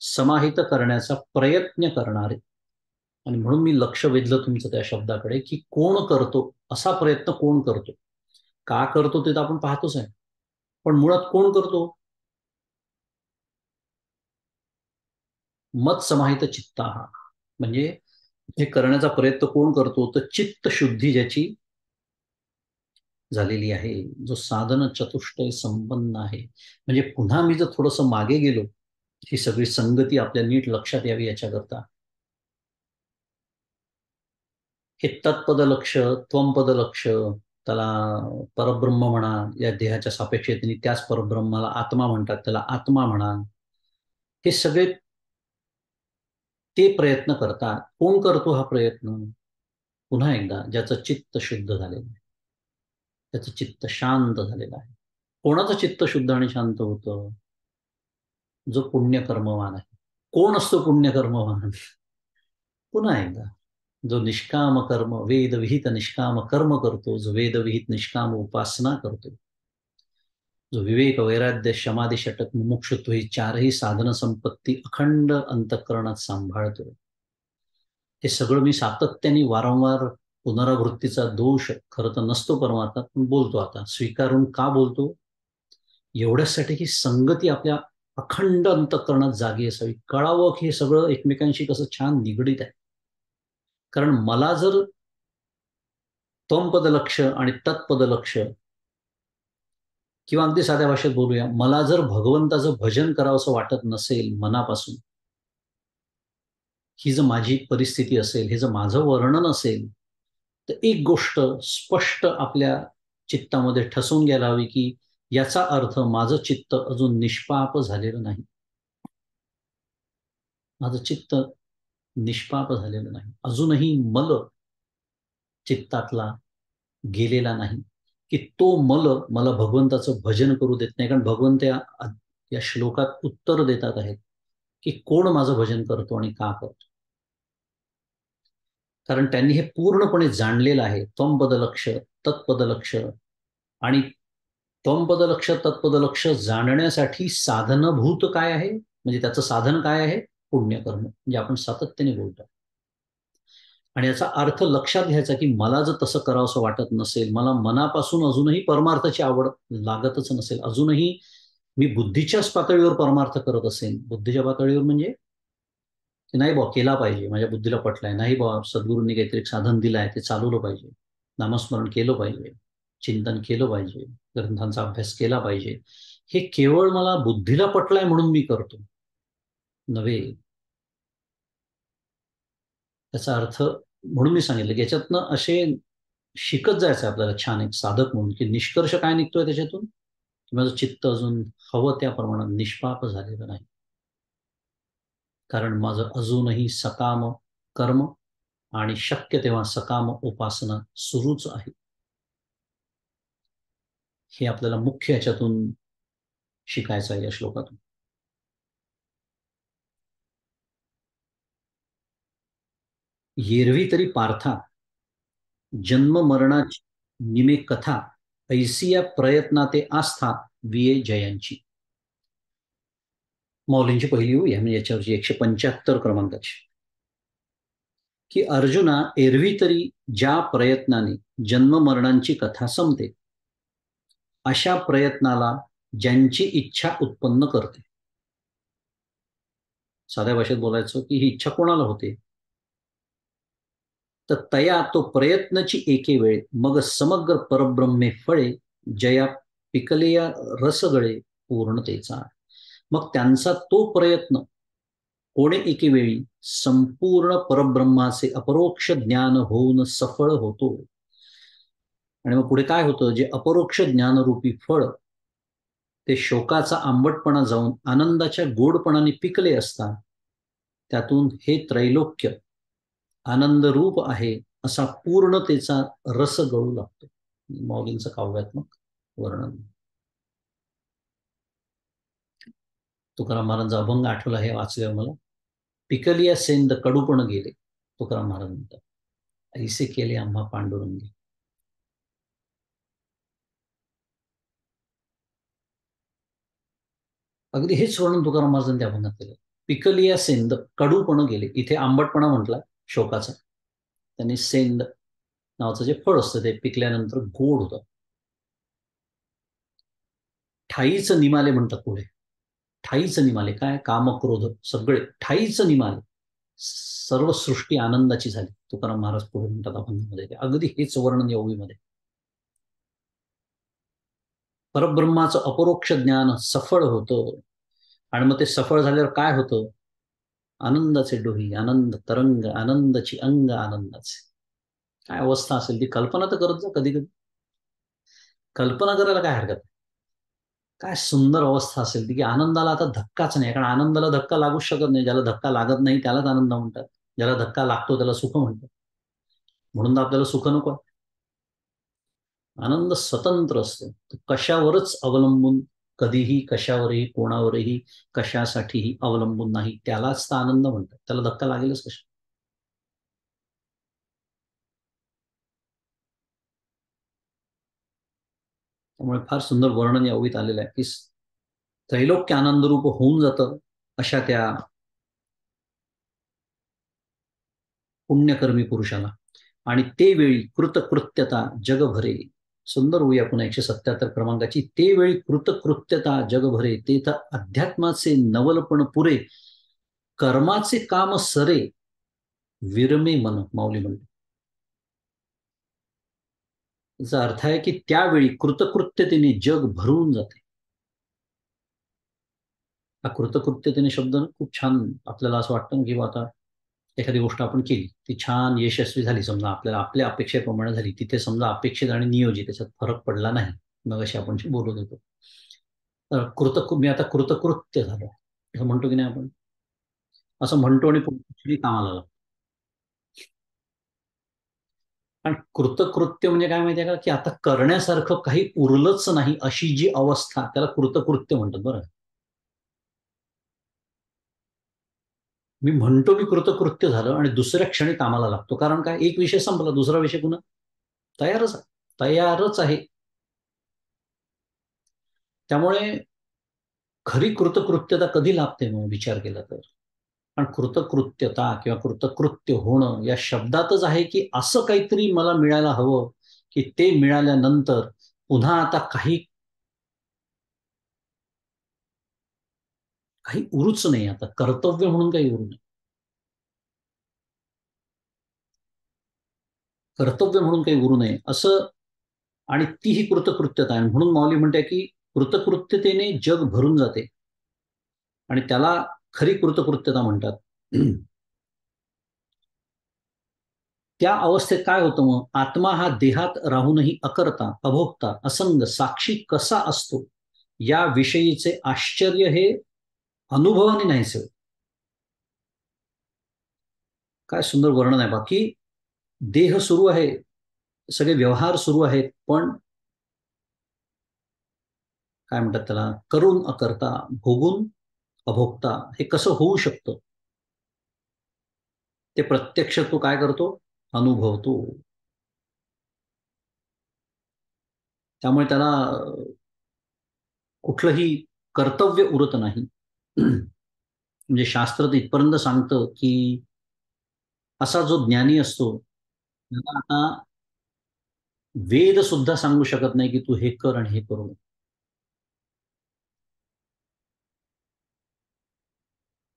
समाहित करण्याचा प्रयत्न करणारे. आणि म्हणून मी लक्ष वेधलं तुमचं त्या शब्दाकडे, की कोण करतो, असा प्रयत्न कोण करतो. का करतो ते तर आपण पाहतोच आहे, पण मुळात कोण करतो. मत समाहित चित्ता, म्हणजे हे करण्याचा प्रयत्न कोण करतो, तर चित्त शुद्धी ज्याची झालेली आहे, जो साधन चतुष्टय संपन्न आहे. म्हणजे पुन्हा मी जर थोडस मागे गेलो, ही सगळी संगती आपल्या नीट लक्षात यावी याच्याकरता. हे तत्पद लक्ष, त्वंपद लक्ष, त्याला परब्रह्म म्हणा, या देहाच्या सापेक्षतेने त्याच परब्रह्माला आत्मा म्हणतात, त्याला आत्मा म्हणा. हे सगळे ते प्रयत्न करतात. कोण करतो हा प्रयत्न. पुन्हा एकदा ज्याचं चित्त शुद्ध झालेलं आहे, त्याचं चित्त शांत झालेलं आहे. कोणाचं चित्त शुद्ध आणि शांत होतं, जो पुण्यकर्मवान आहे. कोण असतो पुण्यकर्मवान. पुन्हा एकदा जो निष्काम कर्म, वेद विहित निष्काम कर्म करतो, जो वेद विहित निष्काम उपासना करतो, जो विवेक वैराग्य समाधी षटक मुमुक्षुत्व ही चारही साधन संपत्ती अखंड अंतःकरणात सांभाळतो. हे सगळं मी सातत्याने वारंवार पुनरावृत्तीचा दोष खरं तर नसतो परमार्थात, पण बोलतो आता स्वीकारून. का बोलतो, एवढ्यासाठी की संगती आपल्या अखंड अंतःकरणात जागी असावी, कळावं की हे सगळं एकमेकांशी कसं छान निगडीत आहे. कारण मला जर त्वंपद लक्ष आणि तत्पद लक्ष, किंवा अगदी साध्या भाषेत बोलूया, मला जर भगवंताचं भजन करावंसं वाटत नसेल मनापासून, ही जर माझी परिस्थिती असेल, हे जर माझं वर्णन असेल, तर एक गोष्ट स्पष्ट आपल्या चित्तामध्ये ठसून घ्यायला हवी, की याचा अर्थ माझं चित्त अजून निष्पाप झालेलं नाही. माझं चित्त निष्पाप झालेलं नाही, अजूनही मल चित्तातला गेलेला नाही, की तो मल मला भगवंताचं भजन करू देत नाही. कारण भगवंत या श्लोकात उत्तर देतात आहेत, की कोण माझं भजन करतो आणि का करतो. कारण त्यांनी हे पूर्णपणे जाणलेलं आहे. त्वंपद लक्ष, तत्पद लक्ष. आणि त्वंपद लक्ष, तत्पद लक्ष जाणण्यासाठी साधनभूत काय आहे, म्हणजे त्याचं साधन काय आहे, पुण्यकर्म, म्हणजे आपण सातत्याने बोलतो. आणि याचा अर्थ लक्षात घ्यायचा, की मला जर तसं करावंसं वाटत नसेल, मला मनापासून अजूनही परमार्थाची आवड लागतच नसेल, अजूनही मी बुद्धीच्याच पातळीवर परमार्थ करत असेल, बुद्धीच्या पातळीवर म्हणजे नाही बा केला पाहिजे, माझ्या बुद्धीला पटलाय, नाही बा सद्गुरूंनी काहीतरी साधन दिलं आहे ते चालवलं पाहिजे, नामस्मरण केलं पाहिजे, चिंतन केलं पाहिजे, ग्रंथांचा अभ्यास केला पाहिजे, हे केवळ मला बुद्धीला पटलाय म्हणून मी करतो नव्हे. त्याचा अर्थ म्हणून मी सांगितलं, की याच्यातनं असे शिकत जायचं आपल्याला छान एक साधक म्हणून, की निष्कर्ष काय निघतोय त्याच्यातून, की माझं चित्त अजून हवं त्या प्रमाणात निष्पाप झालेलं नाही. कारण माझं अजूनही सकाम कर्म आणि शक्य तेव्हा सकाम उपासना सुरूच आहे. हे आपल्याला मुख्य याच्यातून शिकायचं आहे या श्लोकातून. येरवी तरी पार्था जन्म मरणाची निमे कथा, ऐसी या प्रयत्नाते आस्था विये जयांची. मौलींची पहिली होई आहे, म्हणजे याच्यावरची 175 क्रमांकाची, की अर्जुना, एरवी तरी ज्या प्रयत्नाने जन्म मरणांची कथा संपते, अशा प्रयत्नाला ज्यांची इच्छा उत्पन्न करते. साध्या भाषेत बोलायचं, की ही इच्छा कोणाला होते, तर तया तो प्रयत्नची एके वेळ मग समग्र परब्रह्मे फळे जया पिकलिया रसगळे पूर्णतेचा. मग त्यांचा तो प्रयत्न कोणे एके वेळी संपूर्ण परब्रह्माचे अपरोक्ष ज्ञान होऊन सफळ होतो. आणि मग पुढे काय होतं, जे अपरोक्ष ज्ञानरूपी फळ ते शोकाचा आंबटपणा जाऊन आनंदाच्या गोडपणाने पिकले असता त्यातून हे त्रैलोक्य आनंदरूप आहे असा पूर्णतेचा रस गळू लागतो. मौलींचं काव्यात्मक वर्णन. तुकाराम महाराजांचा अभंग आठवला हे वाचल्यावर मला. पिकलिया सेंद कडूपण गेले, तुकाराम महाराज म्हणतात, ऐसे केले आम्हा पांडुरंगी. अगदी हेच वर्णन तुकाराम महाराजांनी त्या अभंगात केलं. पिकलिया सेंद कडूपण गेले. इथे आंबटपणा म्हटला शोकाचा. त्यांनी सेंद नावाचं जे फळ असतं ते पिकल्यानंतर गोड होतं. ठाईच निमाले म्हणतात पुढे. ठाईच निमाले काय, काम क्रोध सगळे ठाईच निमाले, सर्व सृष्टी आनंदाची झाली. तुकाराम महाराज पुढे म्हणतात अभंगामध्ये. अगदी हेच वर्णन या ओवीमध्ये. परब्रह्माचं अपरोक्ष ज्ञान सफळ होतं आणि मग ते सफळ झाल्यावर काय होतं, आनंदाचे डोही, आनंद तरंग, आनंदाची अंग आनंदाचे. काय अवस्था असेल ती कल्पना तर करत जा कधी कधी. कल्पना करायला काय हरकत. काय सुंदर अवस्था असेल ती, की आनंदाला आता धक्काच नाही. कारण आनंदाला धक्का लागूच शकत नाही. ज्याला धक्का लागत नाही त्यालाच आनंद म्हणतात. ज्याला धक्का लागतो त्याला सुख म्हणतात. म्हणून तर आपल्याला सुख नको. आनंद स्वतंत्र असतो, कशावरच अवलंबून, कधीही कशावरही कोणावरही कशासाठीही अवलंबून नाही. त्यालाच तर आनंद म्हणतात. त्याला धक्का लागेलच कशा. त्यामुळे फार सुंदर वर्णन या ओवीत आलेलं आहे, की त्रैलोक्य आनंदरूप होऊन जातं अशा त्या पुण्यकर्मी पुरुषाला. आणि ते वेळी कृतकृत्यता जगभरे. सुंदर होऊया पुन्हा 177 क्रमांकाची. ते वेळी कृतकृत्यता जगभरे, ते तर अध्यात्माचे नवलपण पुरे, कर्माचे काम सरे, विरमे मन, माऊली म्हणते. याचा अर्थ आहे की त्यावेळी कृतकृत्यतेने जग भरून जाते. हा कृतकृत्यतेने शब्द खूप छान. आपल्याला असं वाटतं की आता एखादी गोष्ट आपण केली, ती छान यशस्वी झाली, समजा आपल्याला आपल्या अपेक्षेप्रमाणे झाली, तिथे समजा अपेक्षित आणि नियोजित त्याच्यात फरक पडला नाही, मग अशी आपण बोलत होतो, तर मी आता कृतकृत्य झालो असं म्हणतो की नाही आपण. असं म्हणतो आणि पुढे कामाला लागतो. कारण कृतकृत्य म्हणजे काय माहितीये का, की आता करण्यासारखं काही उरलंच नाही अशी जी अवस्था, त्याला कृतकृत्य म्हणतात. बरं, मी म्हणतो मी कृतकृत्य झालं आणि दुसऱ्या क्षणी कामाला लागतो. कारण काय, एक विषय संपला, दुसरा विषय पुन्हा तयारच तयारच आहे. त्यामुळे खरी कृतकृत्यता कधी लाभते मग विचार केला तर. पण कृतकृत्यता किंवा कृतकृत्य होणं या शब्दातच आहे, की असं काहीतरी मला मिळायला हवं, की ते मिळाल्यानंतर पुन्हा आता काही काही उरूच नाही. आता कर्तव्य म्हणून काही उरू नये. कर्तव्य म्हणून काही उरू नये असं. आणि ती ही कृतकृत्यता आहे. म्हणून माऊली म्हणते की कृतकृत्यतेने जग भरून जाते आणि त्याला खरी कृतकृत्यता म्हणतात. त्या अवस्थेत काय होतं मग, आत्मा हा देहात राहूनही अकर्ता, अभोक्ता, असंग, साक्षी कसा असतो या विषयीचे आश्चर्य हे अनुभवाने नाहीसे. काय सुंदर वर्णन आहे. बाकी देह सुरू आहे, सगळे व्यवहार सुरू आहेत, पण काय म्हणतात त्याला, करून अकर्ता, भोगून अभोक्ता हे कसं होऊ शकतं, ते प्रत्यक्ष तो काय करतो, अनुभवतो. त्यामुळे त्याला कुठलंही कर्तव्य उरत नाही. म्हणजे शास्त्र तर इथपर्यंत सांगतं की असा जो ज्ञानी असतो त्याला आता वेद सुद्धा सांगू शकत नाही की तू हे कर आणि हे करू.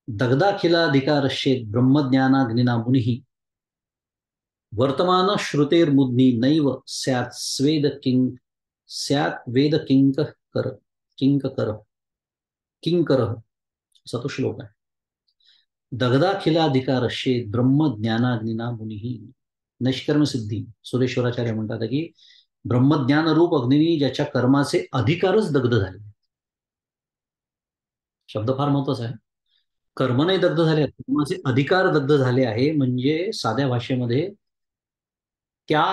दगदाखिलाधिकारशेत ब्रह्मज्ञानाग्निना मुनी वर्तमान श्रुतेर्मुद्नी नैव स्यात् स्यात् वेद किंकर असा तो श्लोक आहे. दगदाखिलाधिकारशे ब्रह्मज्ञानाग्निना मुनिही. नैष्कर्म सिद्धी सुरेश्वराचार्य म्हणतात की ब्रह्मज्ञान रूप अग्निनी ज्याच्या कर्माचे अधिकारच दग्ध झाले. शब्द फार महत्वाचा आहे. कर्म नाही दग्ध झाले, कर्माचे अधिकार दग्ध झाले आहे. म्हणजे साध्या भाषेमध्ये त्या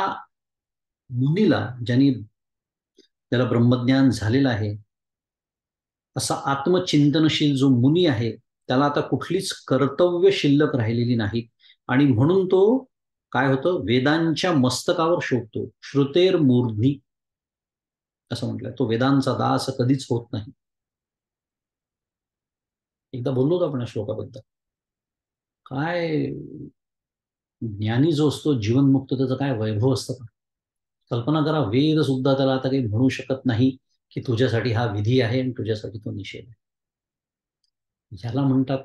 मुनीला, ज्याला ब्रह्मज्ञान झालेलं आहे, असा आत्मचिंतनशील जो मुनी आहे, त्याला आता कुठलीच कर्तव्य शिल्लक राहिलेली नाही. आणि म्हणून तो काय होतं, वेदांच्या मस्तकावर शोभतो. श्रुतेर मूर्ध्नी असं म्हटलंय, तो वेदांचा दास कधीच होत नाही. एकदा बोललो होतो आपण या श्लोकाबद्दल. काय ज्ञानी जो असतो जीवनमुक्त, त्याचं काय वैभव असतं. कल्पना करा, वेद सुद्धा त्याला आता काही म्हणू शकत नाही की तुझ्यासाठी हा विधी आहे आणि तुझ्यासाठी तो निषेध आहे. ह्याला म्हणतात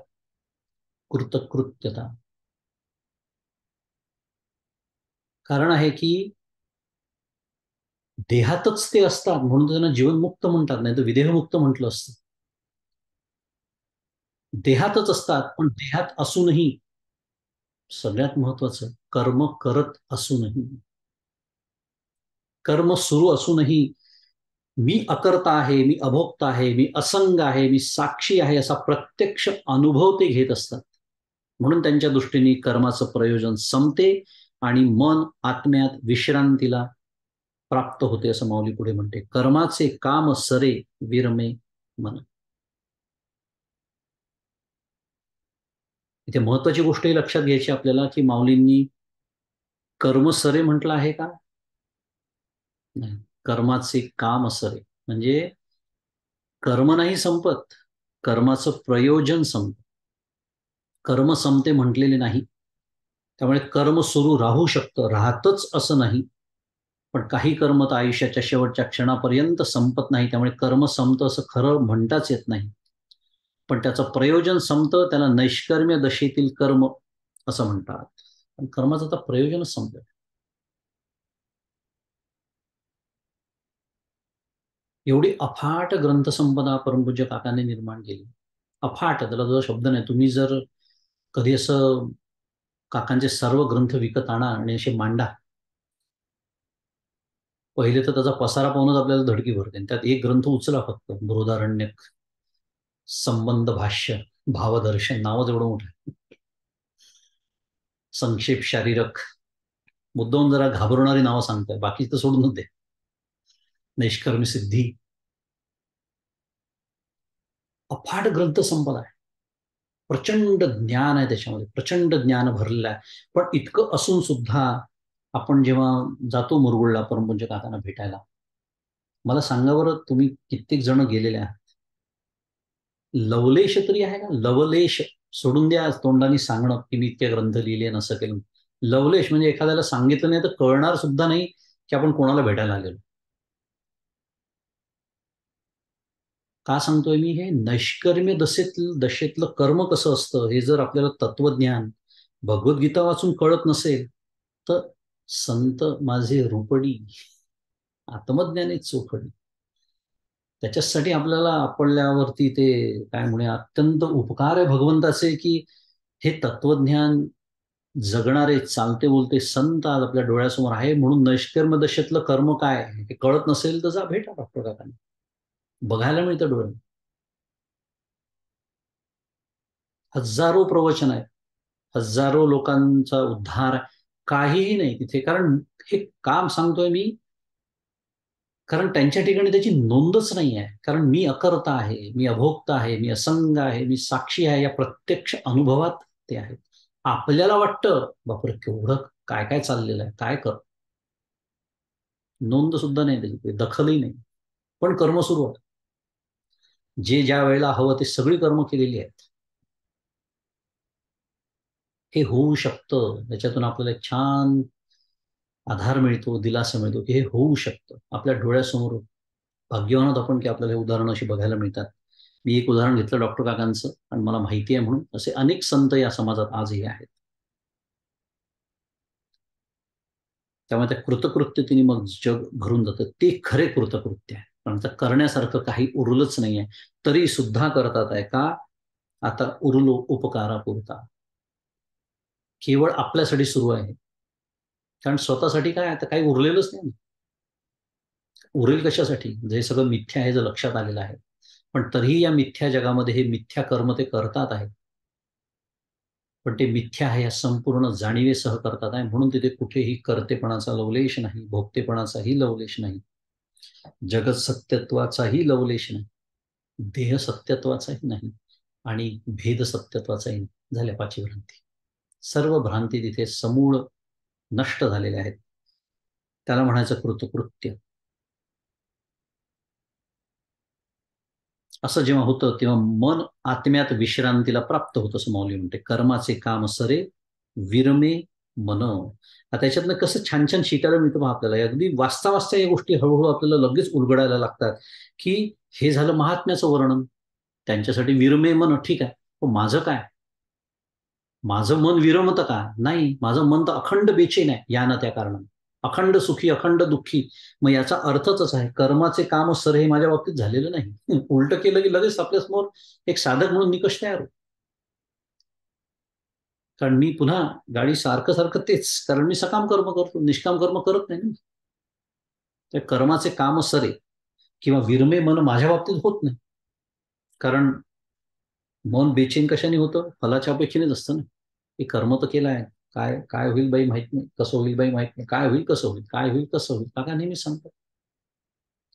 कृतकृत्यता. कारण आहे की देहातच ते असतात म्हणून त्यांना जीवनमुक्त म्हणतात, नाही तर विदेहमुक्त म्हटलं असतं. देहातच असतात, पण देहात असूनही सगळ्यात महत्वाचं कर्म करत असूनही, कर्म सुरू असूनही मी अकर्ता आहे, मी अभोक्ता आहे, मी असंग आहे, मी साक्षी आहे, असा प्रत्यक्ष अनुभव ते घेत असतात. म्हणून त्यांच्या दृष्टीने कर्माचं प्रयोजन संपते आणि मन आत्म्यात विश्रांतीला प्राप्त होते, असं माऊली पुढे म्हणते. कर्माचे काम सरे विरमे मन. इथे महत्वाची गोष्ट ही लक्षात घ्यायची आपल्याला की माऊलींनी कर्म सरे म्हटलं आहे का? नाही. कर्माचे काम सरे म्हणजे कर्म नाही संपत, कर्माचं प्रयोजन संपत. कर्म संपते म्हटलेले नाही. त्यामुळे कर्म सुरू राहू शकतं, राहतच असं नाही. पण काही कर्म तर आयुष्याच्या शेवटच्या क्षणापर्यंत संपत नाही. त्यामुळे कर्म संपतं असं खरं म्हणताच येत नाही. पण त्याचं प्रयोजन संपतं, त्याला नैष्कर्म्य दशेतील कर्म असं म्हणतात. पण कर्माचं तर प्रयोजनच संपलं. एवढी अफाट ग्रंथसंपदा परमपूज्य काकांनी निर्माण केली. अफाट, त्याला जो शब्द नाही. तुम्ही जर कधी असं काकांचे सर्व ग्रंथ विकत आणा आणि असे मांडा, पहिले तर त्याचा पसारा पाहूनच आपल्याला धडकी भरते. त्यात एक ग्रंथ उचला फक्त, बृहदारण्यक, संबंध भाष्य, भावदर्शन, नावच एवढं मोठं आहे. संक्षेप शारीरक, मुद्दाम जरा घाबरणारी नावं सांगताय, बाकी तर सोडून दे. नैष्कर्मी सिद्धी, अफाट ग्रंथसंपदा आहे. प्रचंड ज्ञान आहे त्याच्यामध्ये, प्रचंड ज्ञान भरलेलं आहे. पण इतकं असून सुद्धा आपण जेव्हा जातो मुरगुळला परमपूज्य काकांना भेटायला, मला सांगा बरं, तुम्ही कित्येक जण गेलेले आहात, लवलेश तरी आहे का? लवलेश सोडून द्या तोंडाने सांगणं की मी इतके ग्रंथ लिहिले नसं केलं. लवलेश म्हणजे एखाद्याला सांगितलं नाही तर कळणार सुद्धा नाही की आपण कोणाला भेटायला आलेलो. का सांगतोय मी हे? नैष्कर्म्य दशेतलं कर्म कसं असतं हे जर आपल्याला तत्वज्ञान, भगवद्गीता वाचून कळत नसेल तर संत माझे रूपडी, आत्मज्ञानी चोखडी, त्याच्यासाठी आपल्याला आपल्यावरती ते काय म्हणे, अत्यंत उपकार आहे भगवंताचे की हे तत्वज्ञान जगणारे चालते बोलते संत आज आपल्या डोळ्यासमोर आहे. म्हणून नैष्कर्म दशेतलं कर्म काय हे कळत नसेल तर जा भेटा डॉक्टर काकांनी, बघायला मिळतं डोळ्यात. हजारो प्रवचन आहेत, हजारो लोकांचा उद्धार, काहीही नाही तिथे. कारण हे काम सांगतोय मी, कारण त्यांच्या ठिकाणी त्याची नोंदच नाही आहे. कारण मी अकर्ता आहे, मी अभोक्ता आहे, मी असंग आहे, मी साक्षी आहे, या प्रत्यक्ष अनुभवात ते आहेत. आपल्याला वाटतं बापरे केवढं काय काय चाललेलं आहे, काय कर, नोंद सुद्धा नाही त्याची, दखलही नाही. पण कर्म सुरू होत, जे ज्या वेळेला हवं ते सगळी कर्म केलेली आहेत. हे होऊ शकतं, याच्यातून आपल्याला एक छान आधार मिळतो, दिलासा मिळतो की हे होऊ शकतं आपल्या डोळ्यासमोर. भाग्यवान आहोत आपण की आपल्याला हे उदाहरणं अशी बघायला मिळतात. मी एक उदाहरण घेतलं डॉक्टर काकांचं, आणि मला माहिती आहे म्हणून. असे अनेक संत या समाजात आजही आहेत. त्यामुळे त्या कृतकृत्यतेने मग जग भरून जातं. ते खरे कृतकृत्य आहे. पण आता करण्यासारखं काही उरलंच नाहीये, तरी सुद्धा करतात आहे का? आता उरलो उपकारापुरता, केवळ आपल्यासाठी सुरू आहे. कारण स्वतःसाठी काय आता काही उरलेलंच नाही. उरेल कशासाठी? जे सगळं मिथ्या आहे, जे लक्षात आलेलं आहे. पण तरीही या मिथ्या जगामध्ये हे मिथ्या कर्म ते करतात आहे. पण ते मिथ्या आहे या संपूर्ण जाणीवेसह करतात आहे, म्हणून तिथे कुठेही कर्तेपणाचा लवलेश नाही, भोगतेपणाचाही लवलेश नाही, जगत सत्यत्वाचाही लवलेश नाही, देह सत्यत्वाचाही नाही आणि भेद सत्यत्वाचाही नाही. झाल्या पाचवी भ्रांती. सर्व भ्रांती तिथे समूळ नष्ट झालेल्या आहेत. त्याला म्हणायचं कृतकृत्य. असं जेव्हा होतं तेव्हा मन आत्म्यात विश्रांतीला प्राप्त होतं, असं माऊली म्हणते. कर्माचे काम सरे विरमे मन. आता त्याच्यातनं कसं छान छान शिकायला मिळतं पहा आपल्याला. अगदी वाचता वाचता या गोष्टी हळूहळू आपल्याला लगेच उलगडायला लागतात, की हे झालं महात्म्याचं वर्णन. त्यांच्यासाठी विरमे मन, ठीक आहे. पण माझं काय? माझं मन विरमतं का? नाही, माझं मन तर अखंड बेचैन आहे या ना त्या कारणाने. अखंड सुखी, अखंड दुःखी. मग याचा अर्थच आहे, कर्माचे काम सर हे माझ्या बाबतीत झालेलं नाही. उलट केलं की लगेच आपल्यासमोर एक साधक म्हणून निकष तयार होतो. कारण मी पुन्हा गाडी सारखं सारखं तेच, कारण मी सकाम कर्म करतो, निष्काम कर्म करत नाही ना. त्या कर्माचे काम सरे किंवा विरमे मन माझ्या बाबतीत होत नाही. कारण मन बेचैन कशाने होतं? फलाच्या अपेक्षेनेच असतं ना. हे कर्म तर केलं आहे, काय काय होईल बाई माहित नाही, कसं होईल बाई माहित नाही, काय होईल कसं होईल, काय होईल कसं होईल, काका नेहमी सांगतात.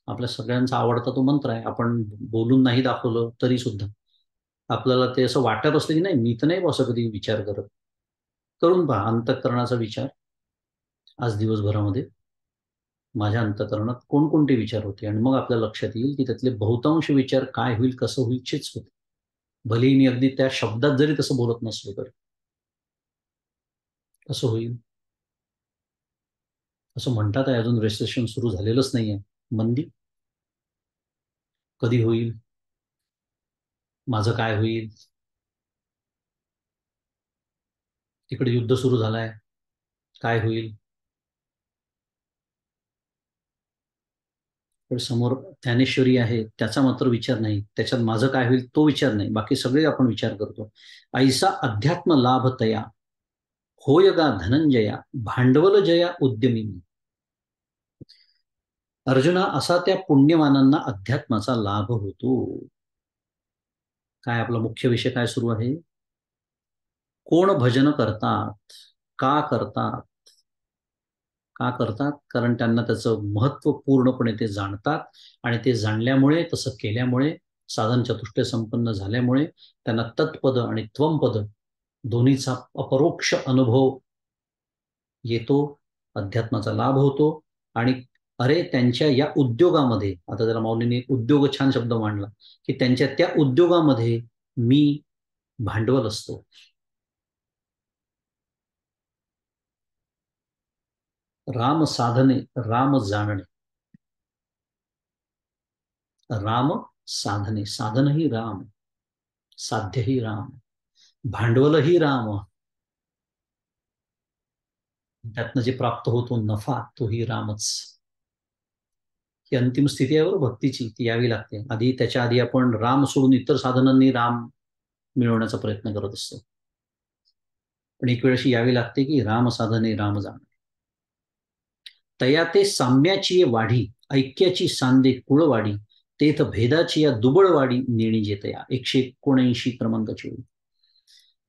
आपल्या सगळ्यांचा आवडता तो मंत्र आहे. आपण बोलून नाही दाखवलं तरी सुद्धा आपल्याला ते असं वाटत असतं की नाही, मी तर नाही असं कधी विचार करत. करून पहा अंतःकरणाचा विचार. आज दिवसभरामध्ये माझ्या अंतःकरणात कोणकोणते विचार होते, आणि मग आपल्या लक्षात येईल की त्यातले बहुतांश विचार काय होईल कसं होईल चेच होते. भलेही मी अगदी त्या शब्दात जरी तसं बोलत नसलो तरी. कसं होईल? असं म्हणतात आहे, अजून रेजिस्ट्रेशन सुरू झालेलंच नाहीये. मंदी कधी होईल? माझं काय होईल? तिकडे युद्ध सुरू झालंय, काय होईल? पण समोर ज्ञानेश्वरी आहे, त्याचा मात्र विचार नाही. त्याच्यात माझं काय होईल तो विचार नाही, बाकी सगळे आपण विचार करतो. ऐसा अध्यात्म लाभ तया होय गा धनंजया, भांडवल जया उद्यमी. अर्जुना, असा त्या पुण्यवानांना अध्यात्माचा लाभ होतो. काय आपला मुख्य विषय काय सुरू आहे? कोण भजन करतात? का करतात? का करतात? कारण त्यांना त्याचं महत्त्व पूर्णपणे ते जाणतात, आणि ते जाणल्यामुळे, तसं केल्यामुळे, साधन चतुष्टय संपन्न झाल्यामुळे त्यांना तत्पद आणि त्वमपद दोन्हीचा अपरोक्ष अनुभव येतो, अध्यात्माचा लाभ होतो. आणि अरे, त्यांच्या या उद्योगामध्ये, आता त्याला माऊलीने एक उद्योग छान शब्द मांडला, की त्यांच्या त्या उद्योगामध्ये मी भांडवल असतो. राम साधने, राम जाणणे. राम साधने, साधनही राम, साध्यही राम, भांडवलही राम, त्यातनं जे प्राप्त होतो नफा तोही रामच. ही अंतिम स्थिती आहे बरोबर भक्तीची, ती यावी लागते. आधी, त्याच्या आधी आपण राम सोडून इतर साधनांनी राम मिळवण्याचा प्रयत्न करत असतो. पण एक वेळ अशी यावी लागते की राम साधने राम जाणे. तया ते साम्याची वाढी, ऐक्याची सांदे कुळवाडी, तेथ भेदाची या दुबळवाडी नेणी जेतया. 179 क्रमांकाची ओळ.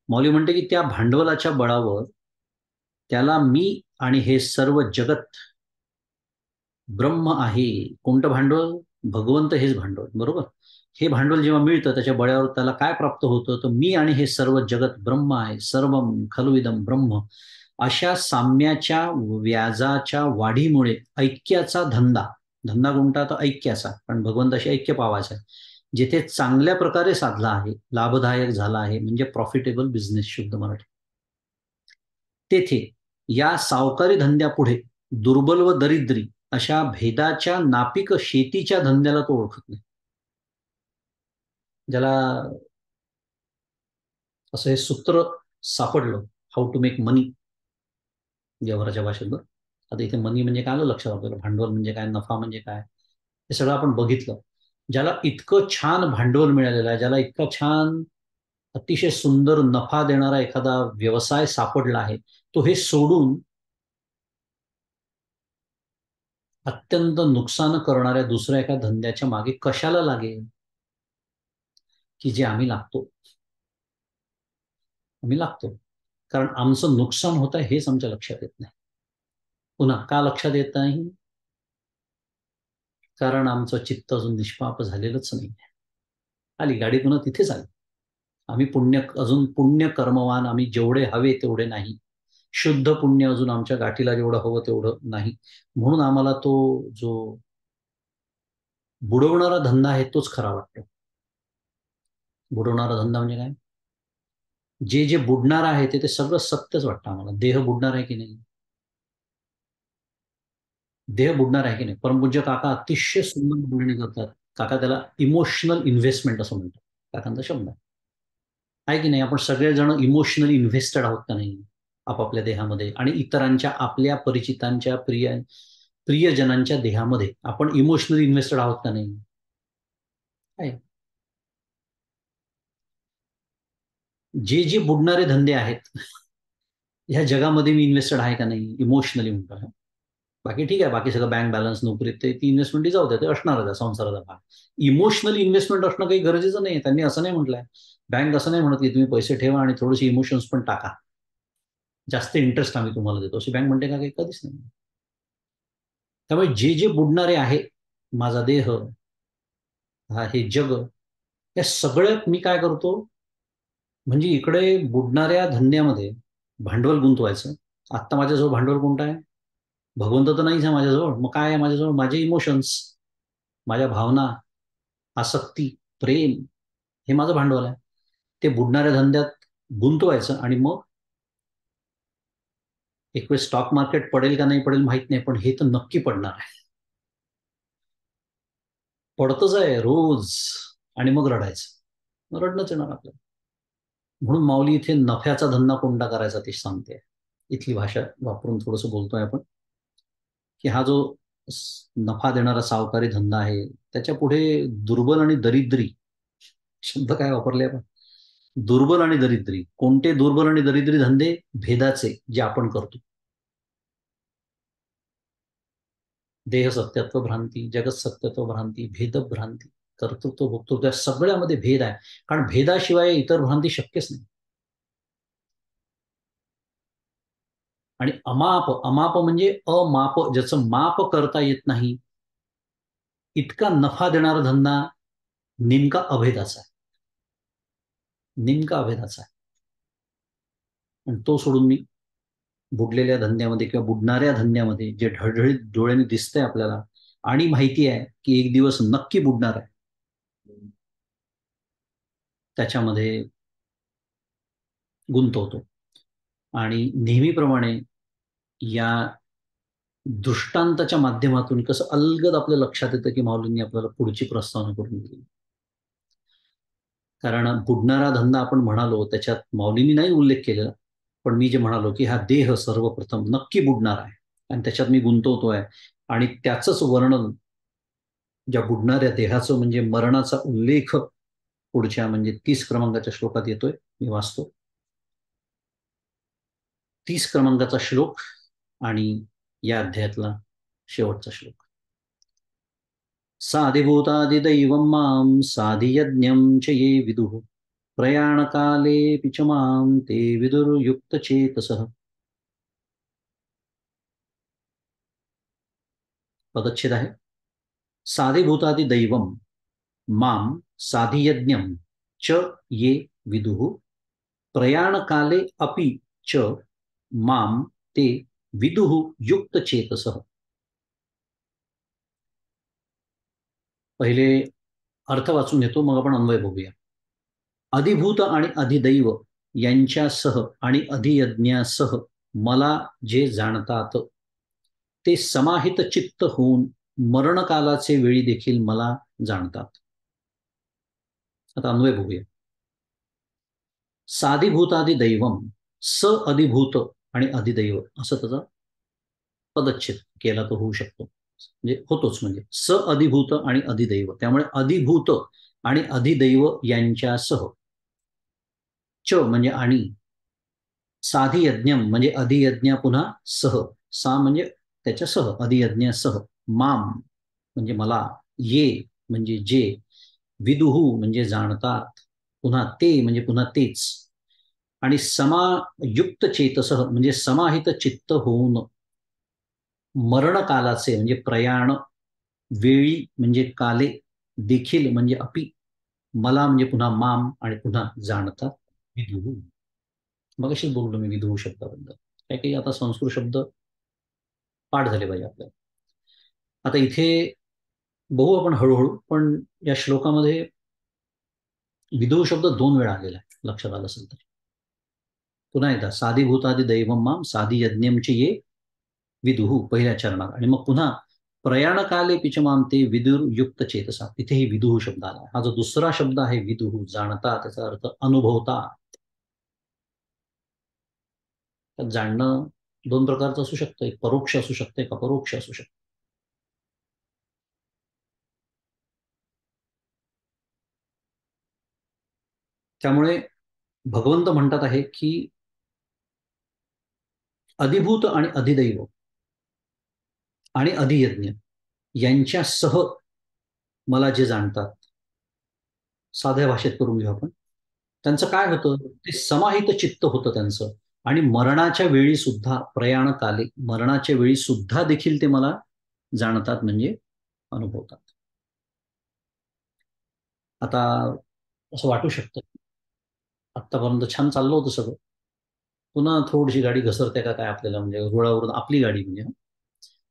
मौली म्हणते की त्या भांडवलाच्या बळावर त्याला मी आणि हे सर्व जगत ब्रह्म आहे. कोणतं भांडवल? भगवंत हेच भांडवल, बरोबर. हे भांडवल जेव्हा मिळतं त्याच्या बळावर त्याला काय प्राप्त होतं? तर मी आणि हे सर्व जगत ब्रह्म आहे, सर्वम खलुइदम ब्रह्म. अशा साम्याच्या व्याजाच्या वाढीमुळे ऐक्याचा धंदा, धंदा कोणता? तर ऐक्याचा, कारण भगवंताशी ऐक्य पावायचं आहे, जिथे चांगल्या प्रकारे साधला आहे, लाभदायक झाला आहे, म्हणजे प्रॉफिटेबल बिझनेस, शुद्ध मराठी. तेथे या सावकारी धंद्यापुढे दुर्बल व दरिद्री अशा भेदाच्या नापिक शेतीच्या धंद्याला तो ओळखत नाही. ज्याला असं हे सूत्र सापडलं, हाऊ टू मेक मनी व्यवहाराच्या भाषेत, आता इथे मनी म्हणजे काय आलं लक्षात आपल्याला, भांडवल म्हणजे काय, नफा म्हणजे काय, हे सगळं आपण बघितलं. ज्याला इतकं छान भांडवल मिळालेलं आहे, ज्याला इतका छान अतिशय सुंदर नफा देणारा एखादा व्यवसाय सापडला आहे, तो हे सोडून अत्यंत नुकसान करणाऱ्या दुसऱ्या एका धंद्याच्या मागे कशाला लागेल, की जे आम्ही लागतो. आम्ही लागतो कारण आमचं नुकसान होत आहे हेच आमच्या लक्षात येत नाही. पुन्हा का लक्षात येत नाही? कारण आमचं चित्त अजून निष्पाप झालेलंच नाही. आली गाडी पुन्हा तिथेच आली. आम्ही अजून पुण्य कर्मवान आम्ही जेवढे हवे तेवढे नाही. शुद्ध पुण्य अजून आमच्या गाठीला जेवढं हवं तेवढं नाही. म्हणून आम्हाला तो जो बुडवणारा धंदा आहे तोच खरा वाटतो. बुडवणारा धंदा म्हणजे काय? जे जे बुडणार आहे ते सगळं सत्यच वाटतं आम्हाला. देह बुडणार आहे की नाही? देह बुडणार आहे की नाही? परमपूज्य काका अतिशय सुंदर बोलणी करतात. काका त्याला इमोशनल इन्व्हेस्टमेंट असं म्हणतात. काकांचा शब्द आहे की नाही. आपण सगळेजण इमोशनली इन्व्हेस्टेड आहोत का नाही आपापल्या देहामध्ये, आणि इतरांच्या आपल्या परिचितांच्या प्रियजनांच्या देहामध्ये आपण इमोशनली इन्व्हेस्टेड आहोत का नाही? आहे. जे जे बुडणारे धंदे आहेत ह्या जगामध्ये मी इन्व्हेस्टेड आहे का नाही इमोशनली म्हणतो. बाकी ठीक आहे, बाकी सगळं बँक बॅलन्स नोकरीत ते ती इन्व्हेस्टमेंट जाऊ द्या, ते असणारच आहे संसाराचा भाग. इमोशनली इन्व्हेस्टमेंट असणं काही गरजेचं नाही. त्यांनी असं नाही म्हटलंय, बँक असं नाही म्हणत की तुम्ही पैसे ठेवा आणि थोडेसे इमोशन्स पण टाका, जास्त इंटरेस्ट आम्ही तुम्हाला देतो, अशी बँक म्हणते का? काही कधीच नाही. त्यामुळे जे जे बुडणारे आहे, माझा देह, हा हे जग, या सगळ्यात मी काय करतो, म्हणजे इकडे बुडणाऱ्या धंद्यामध्ये भांडवल गुंतवायचं. आत्ता माझ्याजवळ भांडवल कोणतं आहे? भगवंत तर नाहीच आहे माझ्याजवळ. मग काय आहे माझ्याजवळ? माझे इमोशन्स, माझ्या भावना, आसक्ती, प्रेम, हे माझं भांडवल आहे. ते बुडणाऱ्या धंद्यात गुंतवायचं आणि मग एक वेळ स्टॉक मार्केट पडेल का नाही पडेल माहित नाही, पण हे तर नक्की पडणार आहे. पडतच आहे रोज, आणि मग रडायचं. मग रडणंच येणार आपल्याला. म्हणून माऊली इथे नफ्याचा धंदा कोणता करायचा ते सांगते. इथली भाषा वापरून थोडंसं बोलतोय आपण, की हा जो नफा देणारा सावकारी धंदा आहे, त्याच्या पुढे दुर्बल आणि दरिद्री शब्द काय वापरले आपण? दुर्बल आणि दरिद्री. कोणते दुर्बल आणि दरिद्री धंदे? भेदाचे, जे आपण करतो. देह सत्यत्व भ्रांती, जगत सत्यत्व भ्रांती, भेद भ्रांती, कर्तृत्व भोक्तृत्व, त्या सगळ्यामध्ये भेद आहे. कारण भेदाशिवाय इतर भ्रांती शक्यच नाही. आणि अमाप, अमाप म्हणजे अमाप, ज्याचं माप करता येत नाही, इतका नफा देणारा धंदा नेमका अभेदाचा आहे. नेमका अभेदाचा आहे. आणि तो सोडून मी बुडलेल्या धंद्यामध्ये किंवा बुडणाऱ्या धंद्यामध्ये, जे ढळढळीत डोळ्यांनी दिसतंय आपल्याला आणि माहिती आहे की एक दिवस नक्की बुडणार आहे, त्याच्यामध्ये गुंतवतो. आणि नेहमीप्रमाणे या दृष्टांताच्या माध्यमातून कसं अलगद आपल्या लक्षात येतं की माऊलींनी आपल्याला पुढची प्रस्तावना करून दिली. कारण बुडणारा धंदा आपण म्हणालो, त्याच्यात माऊलींनी नाही उल्लेख केलेला, पण मी जे म्हणालो की हा देह सर्वप्रथम नक्की बुडणार आहे आणि त्याच्यात मी गुंतवतोय, आणि त्याचंच वर्णन, ज्या बुडणाऱ्या देहाचं म्हणजे मरणाचा उल्लेख पुढच्या म्हणजे 30 क्रमांकाच्या श्लोकात येतोय. मी वाचतो 30 क्रमांकाचा श्लोक आणि या अध्यायातला शेवटचा श्लोक. साधिभूतादिदैवं मां साधियज्ञं च ये विदुः प्रयाणकालेऽपि च मां ते विदुर्युक्तचेतसः. पदच्छेद आहे. साधिभूतादिदैवं मां साधियज्ञं च ये विदुः प्रयाणकाले अपि च मां ते विदुः युक्तचेतसः. पहिले अर्थ वाचून घेतो, मग आपण अन्वय बघूया. अधिभूत आणि अधिदैव यांच्यासह आणि अधियज्ञासह मला जे जाणतात, ते समाहित चित्त होऊन मरणकालाचे वेळी देखील मला जाणतात. आता अन्वय बघूया. साधिभूतादिदैवम, स अधिभूत आणि अधिदैव असं त्याचा पदच्छेद केला तर होऊ शकतो, म्हणजे होतोच. म्हणजे स अधिभूत आणि अधिदैव, त्यामुळे अधिभूत आणि अधिदैव यांच्यासह, च म्हणजे आणि, साधियज्ञम म्हणजे अधियज्ञ पुन्हा सह, सा म्हणजे त्याच्यासह, अधियज्ञासह, माम म्हणजे मला, ये म्हणजे जे, विदुहू म्हणजे जाणतात, पुन्हा ते म्हणजे पुन्हा तेच, आणि समायुक्त चेतसह म्हणजे समाहित चित्त होऊन, मरणकालाचे म्हणजे प्रयाण, वेळी म्हणजे काले, देखील म्हणजे अपि, मला म्हणजे पुन्हा माम आणि पुन्हा जाणतात, विदुहू. मग अशीच बोललो मी विदुहू शब्दाबद्दल. काही काही आता संस्कृत शब्द पाठ झाले पाहिजे आपल्याला. आता इथे बघू आपण हळूहळू, पण या श्लोकामध्ये विदुहू शब्द 2 वेळा आलेला आहे, लक्षात आलं असेल तर. पुन्हा एकदा, साधिभूतादि दैवम माम साधी यज्ञमचे ये विदुहू पहिल्या चरणात, आणि मग पुन्हा प्रयाणकाले पिचमाम ते विदुर युक्त चेतसा, इथेही विदुहू शब्द आला. हा जो दुसरा शब्द आहे विदुहू, जाणता, त्याचा अर्थ अनुभवता. त्यात जाणणं 2 प्रकारचं असू शकतं, एक परोक्ष असू शकतं, एक अपरोक्ष असू शकतं. त्यामुळे भगवंत म्हणतात आहे की अधिभूत आणि अधिदैव आणि अधियज्ञ यांच्यासह मला जे जाणतात, साध्या भाषेत करून घेऊ आपण, त्यांचं काय होतं, ते समाहित चित्त होतं त्यांचं, आणि मरणाच्या वेळी सुद्धा, प्रयाणकाले मरणाच्या वेळी सुद्धा देखील ते मला जाणतात, म्हणजे अनुभवतात. आता असं वाटू शकतं, आत्तापर्यंत छान चाललं होतं सगळं, पुन्हा थोडीशी गाडी घसरते का काय आपल्याला, म्हणजे रुळावरून आपली गाडी म्हणजे,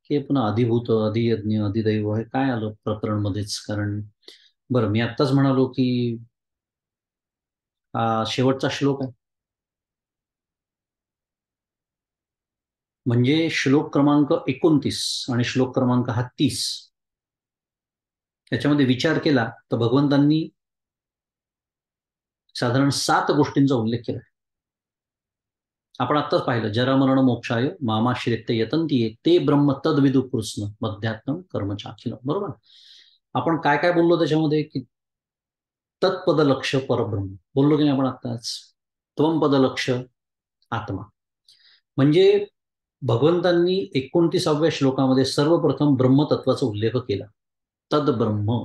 की पुन्हा अधिभूत, अधियज्ञ, अधिदैव हे काय आलं प्रकरण मध्येच. कारण बरं, मी आत्ताच म्हणालो की हा शेवटचा श्लोक आहे, म्हणजे श्लोक क्रमांक 29 आणि श्लोक क्रमांक हा 30, त्याच्यामध्ये विचार केला तर भगवंतांनी साधारण 7 गोष्टींचा उल्लेख केला. आपण आत्ताच पाहिलं, जरामरण मोक्षाय मामाश्रित्य यतंती ये ते ब्रह्म तद्विदु कृष्ण मध्यात्म कर्मचाखिल, बरोबर. आपण काय काय बोललो त्याच्यामध्ये, की तत्पद लक्ष परब्रह्म बोललो की नाही आपण आत्ताच, त्वम पद लक्ष आत्मा. म्हणजे भगवंतांनी 29व्या श्लोकामध्ये सर्वप्रथम ब्रह्मतत्वाचा उल्लेख केला, तद्ब्रह्म.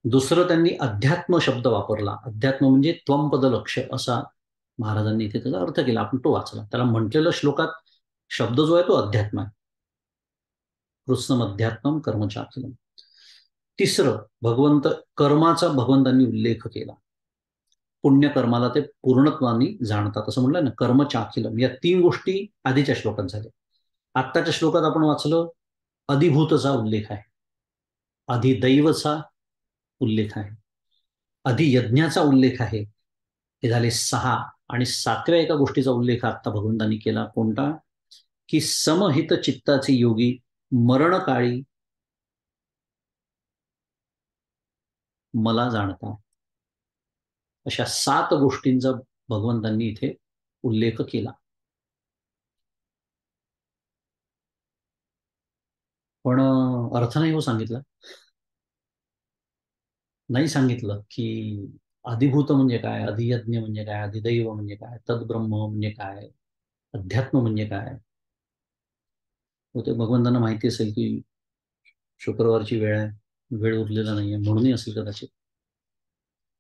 दुसरं त्यांनी अध्यात्म शब्द वापरला, अध्यात्म म्हणजे त्वंपद लक्ष असा महाराजांनी इथे त्याचा अर्थ केला, आपण तो वाचला. त्याला म्हटलेलं श्लोकात शब्द जो आहे तो अध्यात्म आहे, कृष्ण अध्यात्मम कर्मचाखिलम. तिसरं, भगवंत कर्माचा भगवंतांनी उल्लेख केला, पुण्यकर्माला ते पूर्णत्वाने जाणतात असं म्हणलं ना, कर्मचाखिलम. या 3 गोष्टी आधीच्या श्लोकात झाल्या. आत्ताच्या श्लोकात आपण वाचलं, अधिभूतचा उल्लेख आहे, अधिदैवचा उल्लेख आहे, अधियज्ञाचा उल्लेख आहे. हे झाले 6. आणि 7व्या एका गोष्टीचा उल्लेख आता भगवंतांनी केला, कोणता, की समहित चित्ताचे योगी मरणकाळी मला जाणता. अशा 7 गोष्टींचा भगवंतांनी इथे उल्लेख केला. पण अर्थ नाही हो सांगितला. नाही सांगितलं की अधिभूत म्हणजे काय, अधियज्ञ म्हणजे काय, अधिदैव म्हणजे काय, तद्ब्रह्म म्हणजे काय, अध्यात्म म्हणजे काय. ते भगवंतांना माहिती असेल की शुक्रवारची वेळ आहे, वेळ उरलेला नाहीये, म्हणूनही असेल कदाचित,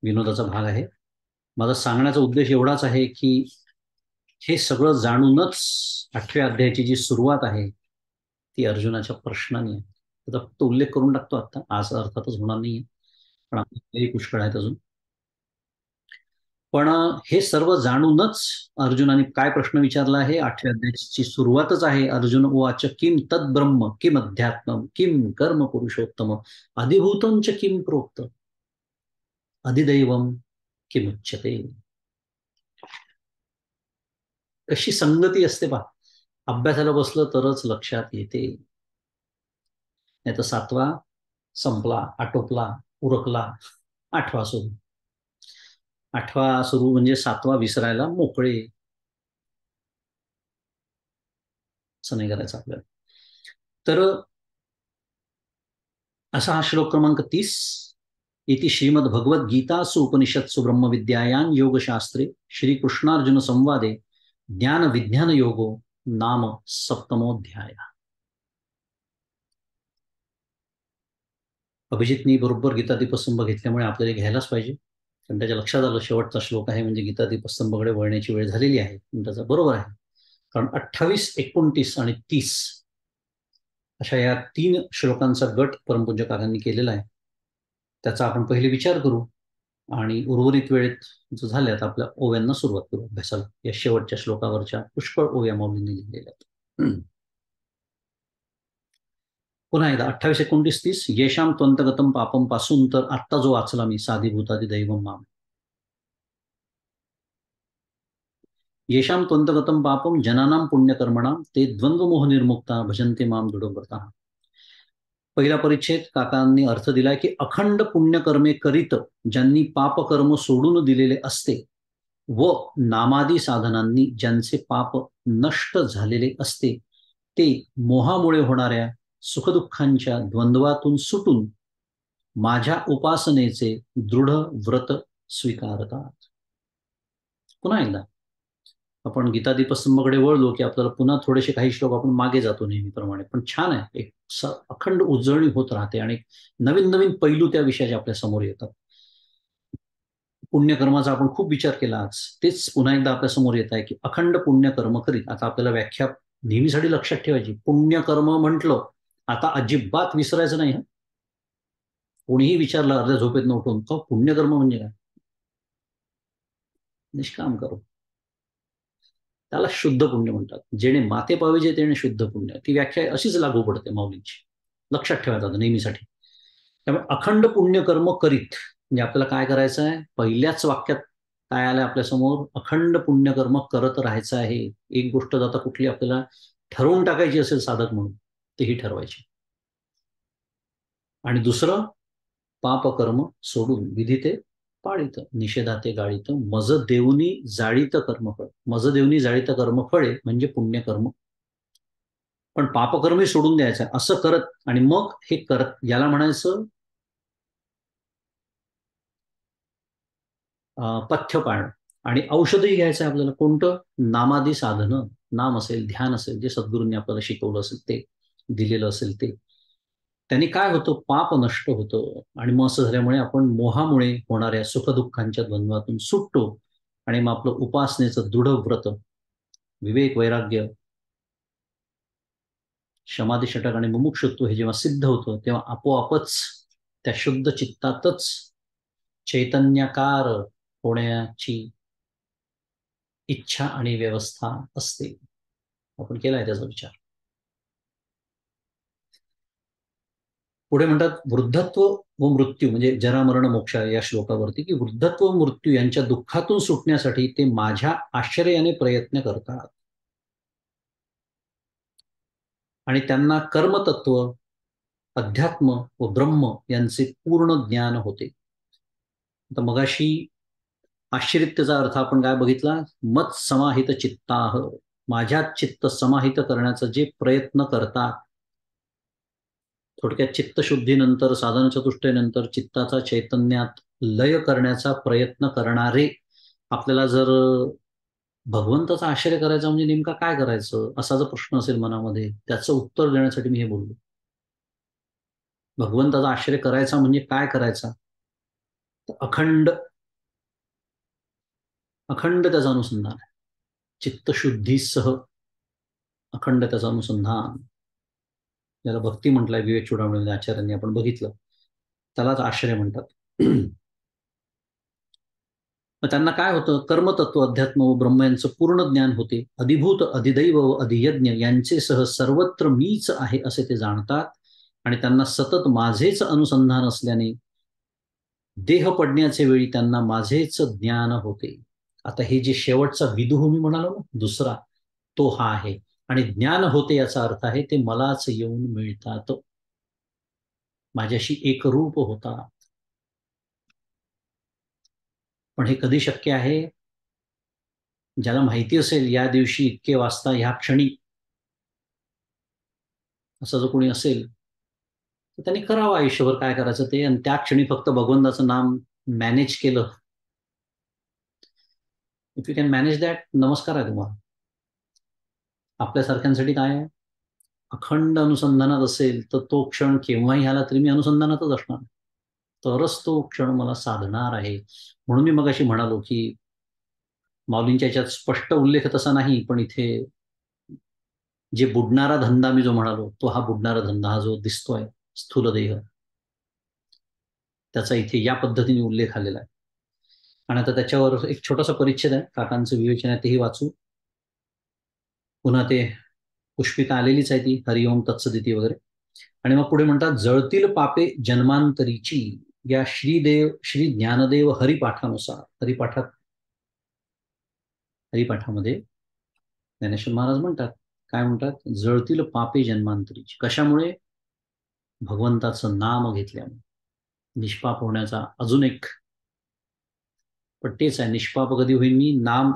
विनोदाचा भाग आहे. माझा सांगण्याचा उद्देश एवढाच आहे की हे सगळं जाणूनच 8व्या अध्यायाची जी सुरुवात आहे ती अर्जुनाच्या प्रश्नाने आहे. त्याचा फक्त उल्लेख करून टाकतो आता, आज अर्थातच होणार नाहीये, पण आपले पुष्कळ आहेत अजून. पण हे सर्व जाणूनच अर्जुनाने काय प्रश्न विचारला आहे, 8व्या अध्यायाची सुरुवातच आहे. अर्जुन उवाच किम तद्ब्रह्म किम अध्यात्म किम कर्म पुरुषोत्तम अधिभूतं च किम प्रोक्त अधिदैवम किमुच्यते. कशी संगती असते पहा, अभ्यासाला बसलं तरच लक्षात येते, नाही तर 7वा संपला, आटोपला, उरकला, 8वा सुरू. 8वा सुरू म्हणजे 7वा विसरायला मोकळे. असं नाही करायचं आपल्याला. तर असा हा श्लोक क्रमांक 30. इति श्रीमद्भगवद्गीतासु उपनिषत्सु ब्रह्मविद्यायां योगशास्त्रे श्रीकृष्णार्जुन संवादे ज्ञान विज्ञान योगो नाम सप्तमोध्याय. अभिजितनी बरोबर गीता दीपस्तंभ घेतल्यामुळे आपल्याला घ्यायलाच पाहिजे, कारण त्याच्या लक्षात आलं शेवटचा श्लोक आहे म्हणजे गीता दीपस्तंभाकडे वळण्याची वेळ झालेली आहे. त्याचा बरोबर आहे, कारण 28, 29 आणि 30 अशा या 3 श्लोकांचा गट परमपूज्य काकांनी केलेला आहे. त्याचा आपण पहिले विचार करू आणि उर्वरित वेळेत जो झाल्या तर आपल्या ओव्यांना सुरुवात करू अभ्यासाला. या शेवटच्या श्लोकावरच्या पुष्कळ ओव्या माऊलींनी लिहिलेल्या आहेत. पुन्हा एकदा 28, 29, 30. येशाम त्वंतगतम पापम पासून तर आत्ता जो वाचला मी साधिभूतादि दैवम माम. येशाम त्वंतगतम पापम जनानाम पुण्यकर्मणाम ते द्वंद्वमोह निर्मुक्ता भजन्ते माम दृढव्रता. पहिला परिच्छेद काकांनी अर्थ दिलाय की अखंड पुण्यकर्मे करीत ज्यांनी पापकर्म सोडून दिलेले असते व नामादी साधनांनी ज्यांचे पाप नष्ट झालेले असते ते मोहामुळे होणाऱ्या सुखदुःखांच्या द्वंद्वातून सुटून माझ्या उपासनेचे दृढ व्रत स्वीकारतात. पुन्हा एकदा आपण गीता दीपस्तंभाकडे वळलो की आपल्याला पुन्हा थोडेसे काही श्लोक आपण मागे जातो नेहमीप्रमाणे, पण छान आहे. एक अखंड उजळणी होत राहते आणि नवीन नवीन पैलू त्या विषयाचे आपल्या समोर येतात. पुण्यकर्माचा आपण खूप विचार केला आज, तेच पुन्हा एकदा आपल्या समोर येत आहे की अखंड पुण्यकर्म करीत. आता आपल्याला व्याख्या नेहमीसाठी लक्षात ठेवायची. पुण्यकर्म म्हटलं आता अजिबात विसरायचं नाही. कोणीही विचारलं अर्ध्या झोपेत न उठून तो पुण्यकर्म म्हणजे काय, निष्काम करो, त्याला शुद्ध पुण्य म्हणतात. जेणे माते पाविजे तेणे शुद्ध पुण्य. ती व्याख्या अशीच लागू पडते माऊलींची, लक्षात ठेवायचं नेहमीसाठी. त्यामुळे अखंड पुण्यकर्म करीत म्हणजे आपल्याला काय करायचं आहे. पहिल्याच वाक्यात काय आलं आपल्यासमोर, अखंड पुण्यकर्म करत राहायचं आहे. एक गोष्ट जाता कुठली आपल्याला ठरवून टाकायची असेल साधक म्हणून तेही ठरवायची. आणि दुसरं पापकर्म सोडून विधिते पाळीत निषेधाते गाळीत मज देवनी जाळीत कर्मफळ. मज देवनी जाळीत कर्मफळे म्हणजे पुण्यकर्म. पण पापकर्मही सोडून द्यायचं असं करत आणि मग हे करत याला म्हणायचं पथ्य पाळणं. आणि औषधही घ्यायचं आहे आपल्याला. कोणतं? नामादी साधनं, नाम असेल, ध्यान असेल, जे सद्गुरूंनी आपल्याला शिकवलं असेल ते, दिलेलं असेल ते. त्यांनी काय होतं, पाप नष्ट होतं. आणि मग असं झाल्यामुळे आपण मोहामुळे होणाऱ्या सुखदुःखांच्या द्वंद्वातून सुटतो आणि मग आपलं उपासनेचं दृढ व्रत, विवेक, वैराग्य, समाधी, षटक आणि मुमुक्षुत्व हे जेव्हा सिद्ध होतं तेव्हा आपोआपच त्या शुद्ध चित्तातच चैतन्यकार होण्याची इच्छा आणि व्यवस्था असते. आपण केलाय त्याचा विचार. पुढे म्हणतात वृद्धत्व व मृत्यू म्हणजे जरा मरण मोक्ष या श्लोकावरती की वृद्धत्व व मृत्यू यांच्या दुःखातून सुटण्यासाठी ते माझ्या आश्रयाने प्रयत्न करतात आणि त्यांना कर्मतत्व, अध्यात्म व ब्रह्म यांचे पूर्ण ज्ञान होते. आता मगाशी आश्रित्यचा अर्थ आपण काय बघितला, मत समाहित चित्ताह, माझ्यात चित्त समाहित करण्याचा जे प्रयत्न करतात. थोडक्यात चित्तशुद्धीनंतर, साधन चतुष्टयनंतर चित्ताचा चैतन्यात लय करण्याचा प्रयत्न करणारे. आपल्याला जर भगवंताचा आश्रय करायचा म्हणजे नेमका काय करायचं असा जर प्रश्न असेल मनामध्ये, त्याचं उत्तर देण्यासाठी मी हे बोललो. भगवंताचा आश्रय करायचा म्हणजे काय करायचा, अखंड अखंड त्याचं अनुसंधान आहे. चित्तशुद्धीसह अखंड त्याचं अनुसंधान, ज्याला भक्ती म्हटलंय विवेक चूडामणी आचार्यांनी आपण बघितलं, त्यालाच आश्रय म्हणतात. मग त्यांना काय होतं, कर्मतत्व, अध्यात्म व ब्रह्म यांचं पूर्ण ज्ञान होते. अधिभूत, अधिदैव व अधियज्ञ यांचे सह सर्वत्र मीच आहे असे ते जाणतात आणि त्यांना सतत माझेच अनुसंधान असल्याने देह पडण्याचे वेळी त्यांना माझेच ज्ञान होते. आता हे जे शेवटचा विदुह मी म्हणालो ना दुसरा, तो हा आहे. आणि ज्ञान होते याचा अर्थ आहे ते मलाच येऊन मिळतात, माझ्याशी एकरूप होतात. पण हे कधी शक्य आहे, ज्याला माहिती असेल या दिवशी इतके वाजता ह्या क्षणी असं जर कोणी असेल तर त्यांनी करावं आयुष्यभर काय करायचं ते, आणि त्या क्षणी फक्त भगवंताचं नाम मॅनेज केलं. If you can manage that, नमस्कार आहे तुम्हाला. आपल्यासारख्यांसाठी काय आहे, अखंड अनुसंधानात असेल तर तो क्षण केव्हाही आला तरी मी अनुसंधानातच असणार, तरच तो क्षण मला साधणार आहे. म्हणून मी मगाशी म्हणालो की माऊलींच्या याच्यात स्पष्ट उल्लेख तसा नाही, पण इथे जे बुडणारा धंदा मी जो म्हणालो, तो हा बुडणारा धंदा, हा जो दिसतोय स्थूल देह, त्याचा इथे या पद्धतीने उल्लेख आलेला आहे. आणि आता त्याच्यावर एक छोटासा परिच्छेद आहे, काकांचं विवेचन आहे, तेही वाचू. पुन्हा ते पुष्पिका आलेलीच आहे ती, हरिओम तत्सदिती वगैरे. आणि मग पुढे म्हणतात, जळतील पापे जन्मांतरीची या श्री ज्ञानदेव हरिपाठानुसार. हरिपाठामध्ये ज्ञानेश्वर महाराज म्हणतात, काय म्हणतात, जळतील पापे जन्मांतरीची. कशामुळे? भगवंताचं नाम घेतल्यामुळे. निष्पाप होण्याचा अजून एक, पण तेच आहे, निष्पाप कधी होईल मी,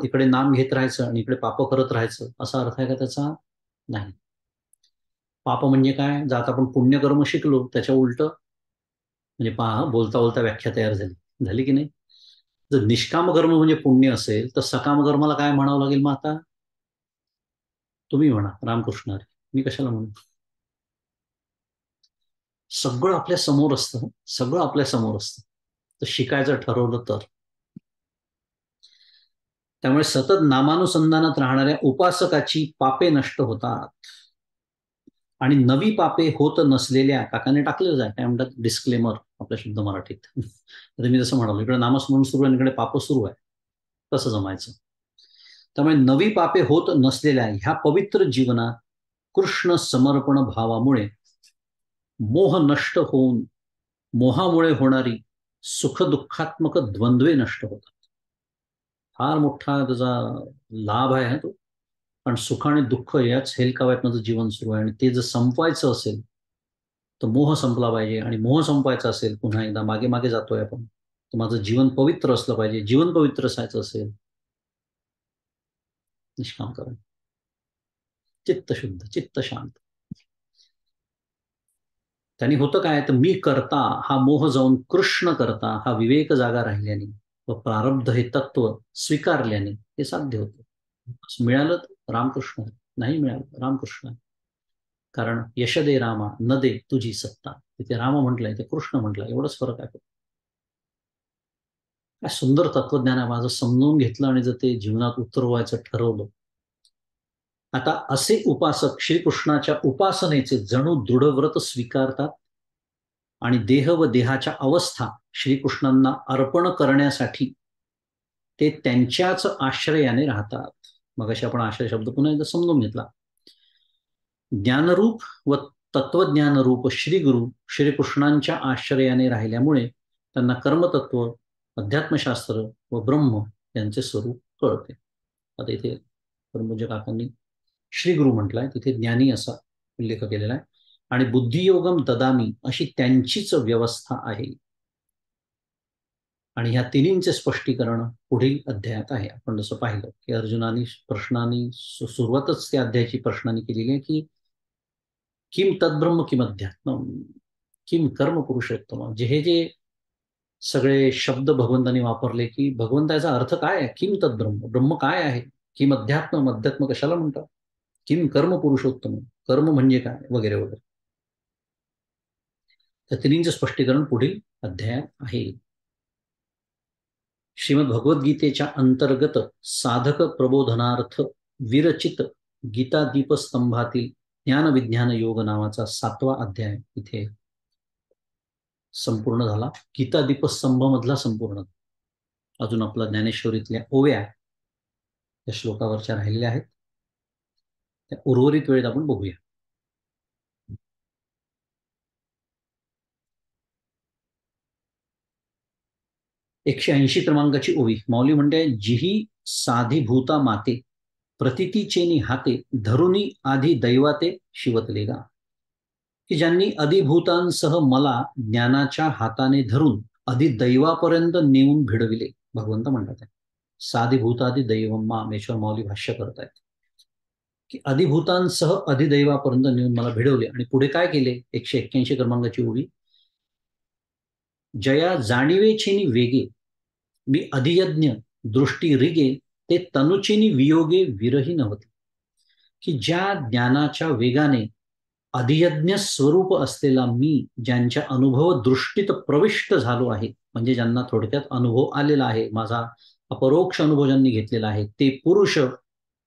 इकडे नाम घेत राहायचं आणि इकडे पाप करत राहायचं, असा अर्थ आहे का त्याचा? नाही. पाप म्हणजे काय? जर आता आपण पुण्यकर्म शिकलो, त्याच्या उलट म्हणजे पहा, बोलता बोलता व्याख्या तयार झाली झाली की नाही. जर निष्काम कर्म म्हणजे पुण्य असेल, तर सकाम कर्माला काय म्हणावं लागेल मग आता? तुम्ही म्हणा, रामकृष्ण हरी. मी कशाला म्हणू? सगळं आपल्या समोर असतं, सगळं आपल्या समोर असतं, तर शिकायचं ठरवलं तर. त्यामुळे सतत नामानुसंधानात राहणाऱ्या उपासकाची पापे नष्ट होतात आणि नवी पापे होत नसलेल्या, काकाने टाकलेलं आहे, काय म्हणतात, डिस्क्लेमर आपल्या शुद्ध मराठीत. आता मी जसं म्हणालो, इकडे नामस्मरण सुरू आहे, इकडे पाप सुरू आहे, कसं जमायचं? त्यामुळे नवी पापे होत नसलेल्या ह्या पवित्र जीवनात कृष्ण समर्पण भावामुळे मोह नष्ट होऊन मोहामुळे होणारी सुखदुःखात्मक द्वंद्वे नष्ट होतात. फार मोठा त्याचा लाभ आहे तो. पण सुख आणि दुःख याच हेलकाव्यात माझं जीवन सुरू आहे, आणि ते जर संपवायचं असेल तर मोह संपला पाहिजे, आणि मोह संपवायचा असेल, पुन्हा एकदा मागे मागे जातोय आपण, तर माझं जीवन पवित्र असलं पाहिजे. जीवन पवित्र असायचं असेल, निष्काम करण, चित्त शुद्ध, चित्त शांत. त्यांनी होतं काय, तर मी करता हा मोह जाऊन कृष्ण करता हा विवेक जागा राहिल्याने व प्रारब्ध हे तत्व स्वीकारल्याने हे साध्य होतं. मिळालं तर रामकृष्ण, नाही मिळालं रामकृष्ण. कारण यश दे रामा न दे तुझी सत्ता. तिथे राम म्हटलंय, ते कृष्ण म्हटलंय, एवढंच फरक आहे. काय सुंदर तत्वज्ञान आहे, माझं समजून घेतलं आणि जर ते जीवनात उतरवायचं ठरवलं. आता असे उपासक श्रीकृष्णाच्या उपासनेचे जणू दृढव्रत स्वीकारतात आणि देह व देहाच्या अवस्था श्रीकृष्णांना अर्पण करण्यासाठी ते त्यांच्याच आश्रयाने राहतात. मग अशी आपण आश्रय शब्द पुन्हा एकदा समजून घेतला. ज्ञानरूप व तत्वज्ञानरूप श्रीगुरु श्रीकृष्णांच्या आश्रयाने राहिल्यामुळे त्यांना कर्मतत्व, अध्यात्मशास्त्र व ब्रह्म यांचे स्वरूप कळते. आता इथे परमपूज्य काकांनी श्रीगुरु म्हटलाय, तिथे ज्ञानी असा उल्लेख केलेला आहे. आणि बुद्धियोगम ददामी अशी त्यांचीच व्यवस्था आहे. आणि ह्या तिन्हींचे स्पष्टीकरण पुढील अध्यायात आहे. आपण जसं पाहिलं की अर्जुनाने प्रश्नांनी सुरुवातच त्या अध्यायाची प्रश्नांनी केलेली आहे की किम तद्ब्रह्म किम अध्यात्म किम कर्म पुरुषोत्तम. हे जे सगळे शब्द भगवंतांनी वापरले की भगवंताचा अर्थ काय आहे, किम तद्ब्रह्म, ब्रह्म काय आहे, किम अध्यात्म, अध्यात्म कशाला म्हणतात, किम कर्म पुरुषोत्तम, कर्म म्हणजे काय, वगैरे वगैरे. त्या तिन्हींचं स्पष्टीकरण पुढील अध्यायात आहे. श्रीमद भगवद्गीतेच्या अंतर्गत साधक प्रबोधनार्थ विरचित गीता दीपस्तंभातील ज्ञान विज्ञान योग नावाचा 7वा अध्याय इथे संपूर्ण झाला. गीता दीपस्तंभ मधला संपूर्ण. अजून आपला ज्ञानेश्वरीतल्या ओव्या या श्लोकावरच्या राहिलेल्या आहेत, त्या उर्वरित वेळेत आपण बघूया. 180 क्रमांकाची ओवी. माऊली म्हणते, जिही साधीभूता माते प्रतितीचेनी हाते धरुनी आधी दैवाते शिवतलेगा. की ज्यांनी अधिभूतांसह मला ज्ञानाच्या हाताने धरून आधी दैवापर्यंत नेऊन भिडविले. भगवंत म्हणतात साधिभूतादी दैवम मामेश्वर माऊली भाष्य करतायत की अधिभूतांसह अधिदैवापर्यंत नेऊन मला भिडवले. आणि पुढे काय केले? 181 क्रमांकाची ओळी, जया जाणीवेचिनी वेगे मी अधियज्ञ दृष्टी रिगे ते तनुचिनी वियोगे विरही नव्हते. की ज्या ज्ञानाच्या वेगाने अधियज्ञ स्वरूप असलेला मी, ज्यांच्या अनुभव दृष्टीत प्रविष्ट झालो आहे, म्हणजे ज्यांना थोडक्यात अनुभव आलेला आहे, माझा अपरोक्ष अनुभव ज्यांनी घेतलेला आहे, ते पुरुष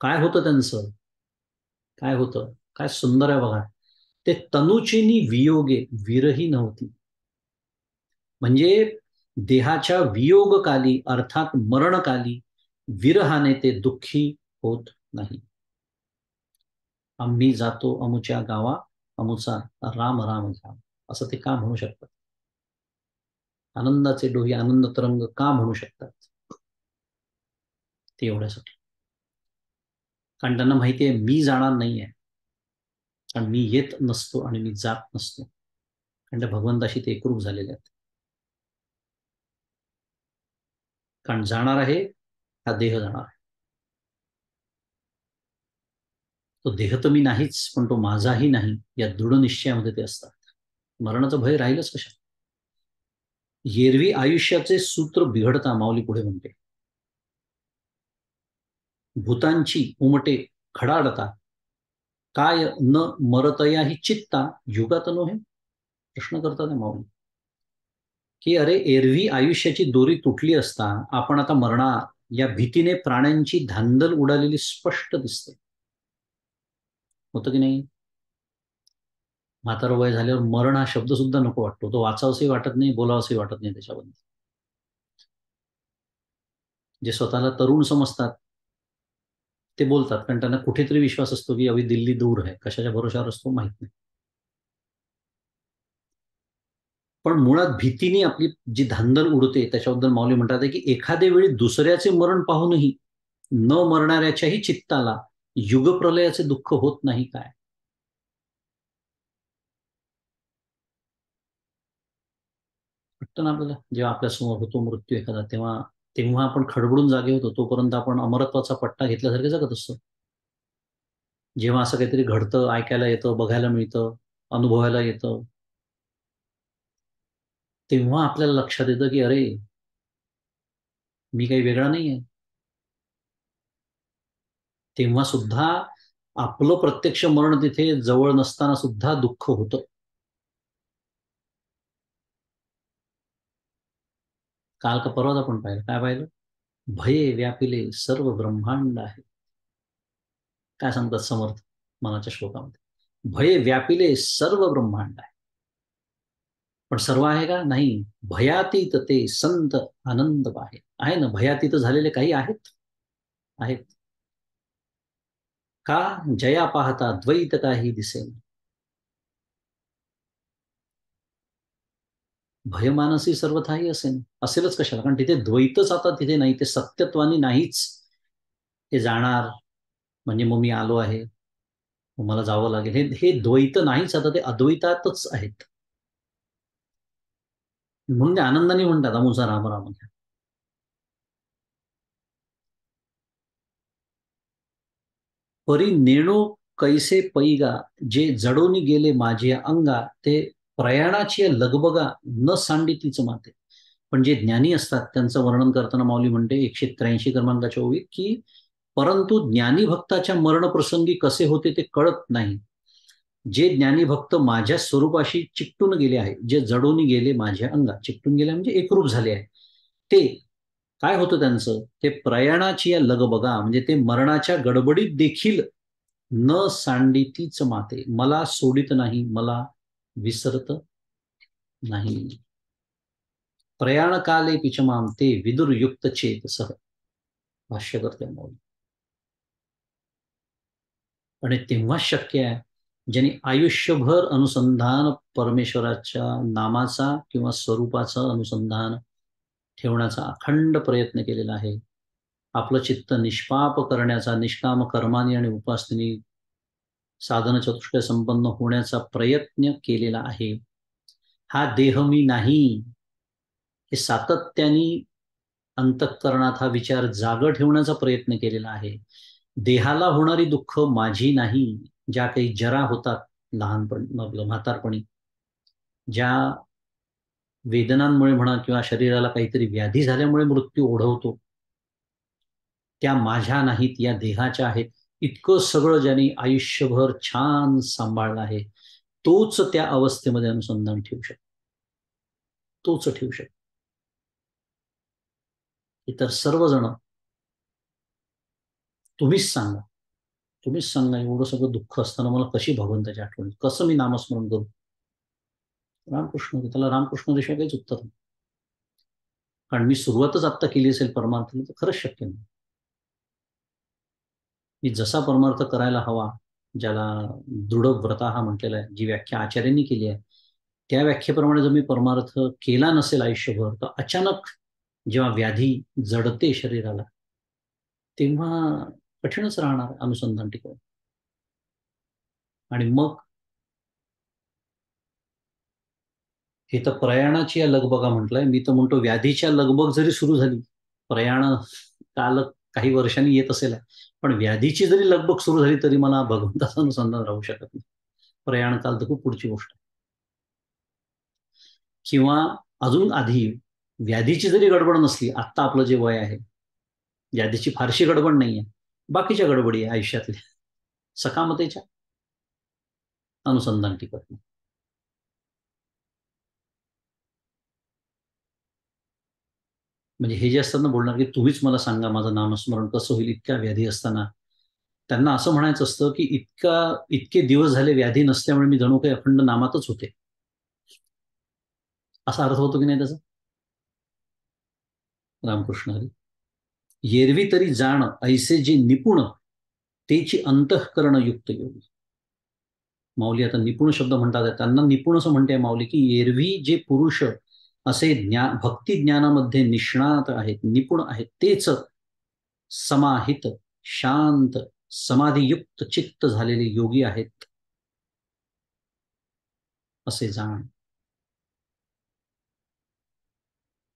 काय होतं त्यांचं? काय होतं? काय सुंदर आहे बघा. ते तनुचिनी वियोगे विरही नव्हती. म्हणजे देहाच्या वियोगकाली अर्थात मरणकाली विरहाने ते दुःखी होत नाही. आम्ही जातो अमुच्या गावा अमुचा राम राम घ्या, असं ते का म्हणू शकतात? आनंदाचे डोही आनंद तरंग का म्हणू शकतात? ते एवढ्यासाठी, कारण त्यांना माहिती आहे मी जाणार नाहीये, कारण मी येत नसतो आणि मी जात नसतो, कारण त्या भगवंताशी ते एकरूप झालेले आहेत. कारण जाणार आहे, हा देह जाणार आहे. तो देह तर मी नाहीच, पण तो माझाही नाही, या दृढ निश्चयामध्ये ते असतात. मरणाचं भय राहीलच कशा? एरवी आयुष्याचे सूत्र बिघडता, माऊली पुढे म्हणते, भूतांची उमटे खडाडता काय न मरतया ही चित्ता युगात नोहे. प्रश्न करतात माऊली की अरे, एरवी आयुष्याची दोरी तुटली असता आपण आता मरणार या भीतीने प्राण्यांची धांदल उडालेली स्पष्ट दिसते. होतं की नाही? म्हातारं वय झाल्यावर मरण हा शब्द सुद्धा नको वाटतो. तो वाचावसही वाटत नाही, बोलावसही वाटत नाही त्याच्याबद्दल. जे स्वतःला तरुण समजतात ते बोलतात, कारण त्यांना कुठेतरी विश्वास असतो की अवी दिल्ली दूर आहे. कशाच्या भरोशावर असतो माहित नाही. पण मुळात भीतीने आपली जी धांदल उडते त्याच्याबद्दल माऊली म्हणतात की एखाद्या वेळी दुसऱ्याचे मरण पाहूनही न मरणाऱ्याच्याही चित्ताला युगप्रलयाचे दुःख होत नाही काय? वाटतं ना आपल्याला, जेव्हा आपल्यासमोर होतो मृत्यू एखादा, तेव्हा तेव्हा आपण खडबडून जागे होतो, तोपर्यंत आपण अमरत्वाचा पट्टा घेतल्यासारखे जगत असतो. जेव्हा असं काहीतरी घडतं, ऐकायला येतं, बघायला मिळतं, अनुभवायला येतं, तेव्हा आपल्याला लक्षात येतं की अरे, मी काही वेगळा नाहीये. तेव्हा सुद्धा आपलं प्रत्यक्ष मरण तिथे जवळ नसताना सुद्धा दुःख होतं. काल का परवाच आपण पाहिलं, काय पाहिलं? भये व्यापिले सर्व ब्रह्मांड आहे. काय सांगतात समर्थ मनाच्या श्लोकामध्ये? भये व्यापिले सर्व ब्रह्मांड आहे. पण सर्व आहे का? नाही. भयातीत ते संत आनंद आहे ना. भयातीत झालेले काही आहेत. आहेत का? जया पाहता द्वैत काही दिसेल. भयमानसी सर्वथाही असेल, असेलच कशाला? कारण तिथे द्वैतच आता तिथे नाही, ते सत्यत्वानी नाहीच. ते जाणार म्हणजे मग मी आलो आहे, मग मला जावं लागेल, हे हे द्वैत नाहीच आता, ते अद्वैतातच आहेत. म्हणून ते आनंदाने म्हणतात अमुचा राम राम. परी नेणो कैसे पैगा जे जडोनी गेले माझे अंगा ते प्रयाणाची लगबगा न सांडी तीच माते. पण जे ज्ञानी असतात त्यांचं वर्णन करताना माऊली म्हणते 183 क्रमांकाच्या ओळीत की परंतु ज्ञानी भक्ताच्या मरणप्रसंगी कसे होते ते कळत नाही. जे ज्ञानी भक्त माझ्या स्वरूपाशी चिकटून गेले आहे, जे जडोनी गेले माझ्या अंगात, चिकटून गेले म्हणजे एकरूप झाले आहे, ते काय होतं त्यांचं? ते प्रयाणाची या लगबगा म्हणजे ते मरणाच्या गडबडीत देखील न सांडितीच माते, मला सोडित नाही, मला विसरत नाही. प्रयाण काले पिचमाम ते विदुरयुक्त चेत सह. भाष्य करते मौली. आणि तेव्हा शक्य आहे ज्यांनी आयुष्यभर अनुसंधान परमेश्वराच्या नामाचा किंवा स्वरूपाचं अनुसंधान ठेवण्याचा अखंड प्रयत्न केलेला आहे. आपलं चित्त निष्पाप करण्याचा, निष्काम कर्माने आणि उपासनेने साधन चतुष्टय संपन्न होण्याचा प्रयत्न केलेला आहे. हा देह मी नाही, हे सातत्याने अंतःकरणात हा विचार जाग ठेवण्याचा प्रयत्न केलेला आहे. देहाला होणारी दुःख माझी नाही. ज्या काही जरा होतात लहानपणी, आपलं म्हातारपणी, ज्या वेदनांमुळे म्हणा किंवा शरीराला काहीतरी व्याधी झाल्यामुळे मृत्यू ओढवतो, त्या माझ्या नाहीत, या देहाच्या आहेत. इतकं सगळं ज्यांनी आयुष्यभर छान सांभाळलं आहे, तोच त्या अवस्थेमध्ये अनुसंधान ठेवू शकतो. तोच ठेवू शकतो. इतर सर्वजण, तुम्हीच सांगा, तुम्हीच सांगा, एवढं सगळं दुःख असताना मला कशी भगवंताची आठवण येईल? कसं मी नामस्मरण करू? रामकृष्ण, त्याला रामकृष्ण देशाय काहीच उत्तर नाही. कारण मी सुरुवातच आत्ता केली असेल परमार्थाने तर खरंच शक्य नाही. मी जसा परमार्थ करायला हवा, ज्याला दृढ व्रता हा म्हटलेला आहे, जी व्याख्या आचार्यांनी केली आहे, त्या व्याख्येप्रमाणे जर मी परमार्थ केला नसेल आयुष्यभर, तर अचानक जेव्हा व्याधी जडते शरीराला, तेव्हा कठीणच राहणार अनुसंधान टिकवणं. आणि मग हे तर प्रयाणाची या लगबगा म्हटलंय, मी तर म्हणतो व्याधीच्या लगबग जरी सुरू झाली, प्रयाण काल काही वर्षांनी येत असेल, पण व्याधीची जरी लगबग सुरू झाली तरी मला भगवंताचं अनुसंधान राहू शकत नाही. प्रयाण काल तर खूप पुढची गोष्ट आहे. किंवा अजून आधी व्याधीची जरी गडबड नसली, आत्ता आपलं जे वय आहे, व्याधीची फारशी गडबड नाहीये, बाकीच्या गडबडी आहे आयुष्यातल्या, सकामतेच्या, अनुसंधान टिकत नाही. म्हणजे हे जे असतात ना बोलणार, की तुम्हीच मला सांगा माझं नामस्मरण कसं होईल इतक्या व्याधी असताना, त्यांना असं म्हणायचं असतं की इतके दिवस झाले व्याधी नसल्यामुळे मी जणू काही अखंड नामातच होते. असा अर्थ होतो की नाही त्याचा? रामकृष्ण हरी. येरवी तरी जाण ऐसे जे निपुण, तेची अंतःकरण युक्त योगी. माऊली आता निपुण शब्द म्हणतात, त्यांना निपुण असं म्हणते माऊली, की एरवी जे पुरुष असे भक्ती ज्ञानामध्ये निष्णात आहेत, निपुण आहेत, तेच समाहित, शांत, समाधियुक्त चित्त झालेले योगी आहेत, असे जाण.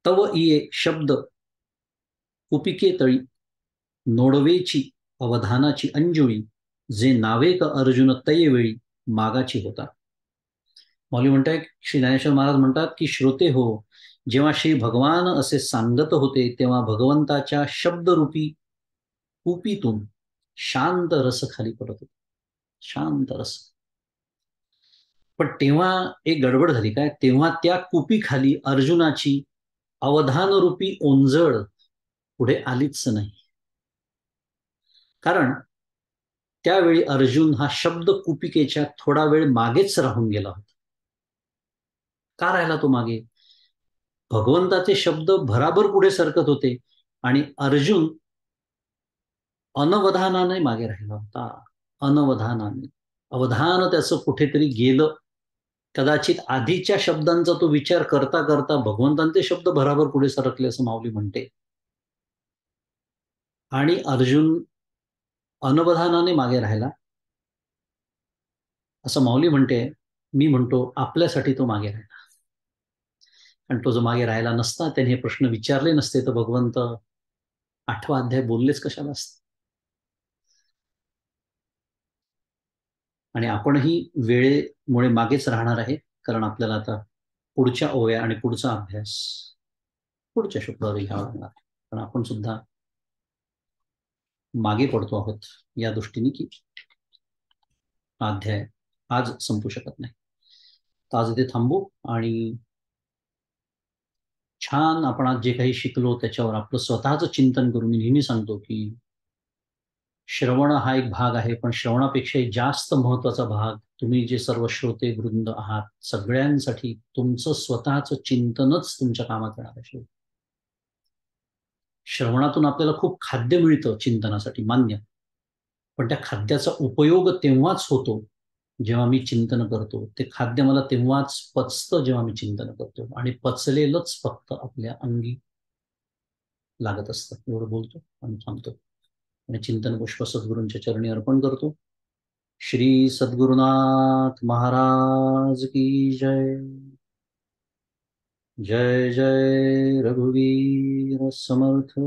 तव इये शब्द कुपिके तळी, नोडवेची अवधानाची अंजुळी, जे नावेक अर्जुन तयवेळी मागाची होता. मौली म्हणताय, श्री ज्ञानेश्वर महाराज म्हणतात की श्रोते हो, जेव्हा श्री भगवान असे सांगत होते तेव्हा भगवंताच्या शब्दरूपी कुपीतून शांत रस खाली पडत होता. शांत रस. पण तेव्हा एक गडबड झाली काय, तेव्हा त्या कुपीखाली अर्जुनाची अवधानरूपी ओंजळ पुढे आलीच नाही. कारण त्यावेळी अर्जुन हा शब्द कुपिकेच्या थोडा वेळ मागेच राहून गेला होता. का राहिला तो मागे? भगवंताचे शब्द भराभर पुढे सरकत होते आणि अर्जुन अनवधानाने मागे राहिला होता. अनवधानाने अवधान त्याचं कुठेतरी गेलं. कदाचित आधीच्या शब्दांचा तो विचार करता करता भगवंतांचे शब्द भराभर पुढे सरकले असं माऊली म्हणते. आणि अर्जुन अनवधानाने मागे राहिला असं माऊली म्हणते. मी म्हणतो आपल्यासाठी तो मागे राहिला. आणि तो जो मागे राहिला नसता, त्याने हे प्रश्न विचारले नसते, तर भगवंत 8वा अध्याय बोललेच कशाला असते. आणि आपणही वेळेमुळे मागेच राहणार आहे, कारण आपल्याला आता पुढच्या ओव्या आणि पुढचा अभ्यास पुढच्या शुक्रवारी घ्यावा लागणार आहे. पण आपण सुद्धा मागे पडतो आहोत या दृष्टीने, की हा अध्याय आज संपू शकत नाही. तर आज इथे थांबू आणि छान आपण आज जे काही शिकलो त्याच्यावर आपलं स्वतःचं चिंतन करून, मी नेहमी सांगतो की श्रवण हा एक भाग आहे, पण श्रवणापेक्षाही जास्त महत्वाचा भाग तुम्ही जे सर्व श्रोते वृंद आहात, सगळ्यांसाठी तुमचं स्वतःचं चिंतनच तुमच्या कामात येणार आहे. श्रवणातून आपल्याला खूप खाद्य मिळतं चिंतनासाठी, मान्य. पण त्या खाद्याचा उपयोग तेव्हाच होतो जेव्हा मी चिंतन करतो. ते खाद्य मला तेव्हाच पचतं जेव्हा मी चिंतन करतो, आणि पचलेलंच फक्त आपल्या अंगी लागत असतं. एवढं बोलतो आणि थांबतो. आणि चिंतन पुष्प सद्गुरूंच्या चरणी अर्पण करतो. श्री सद्गुरुनाथ महाराज की जय. जय जय रघुवीर समर्थ.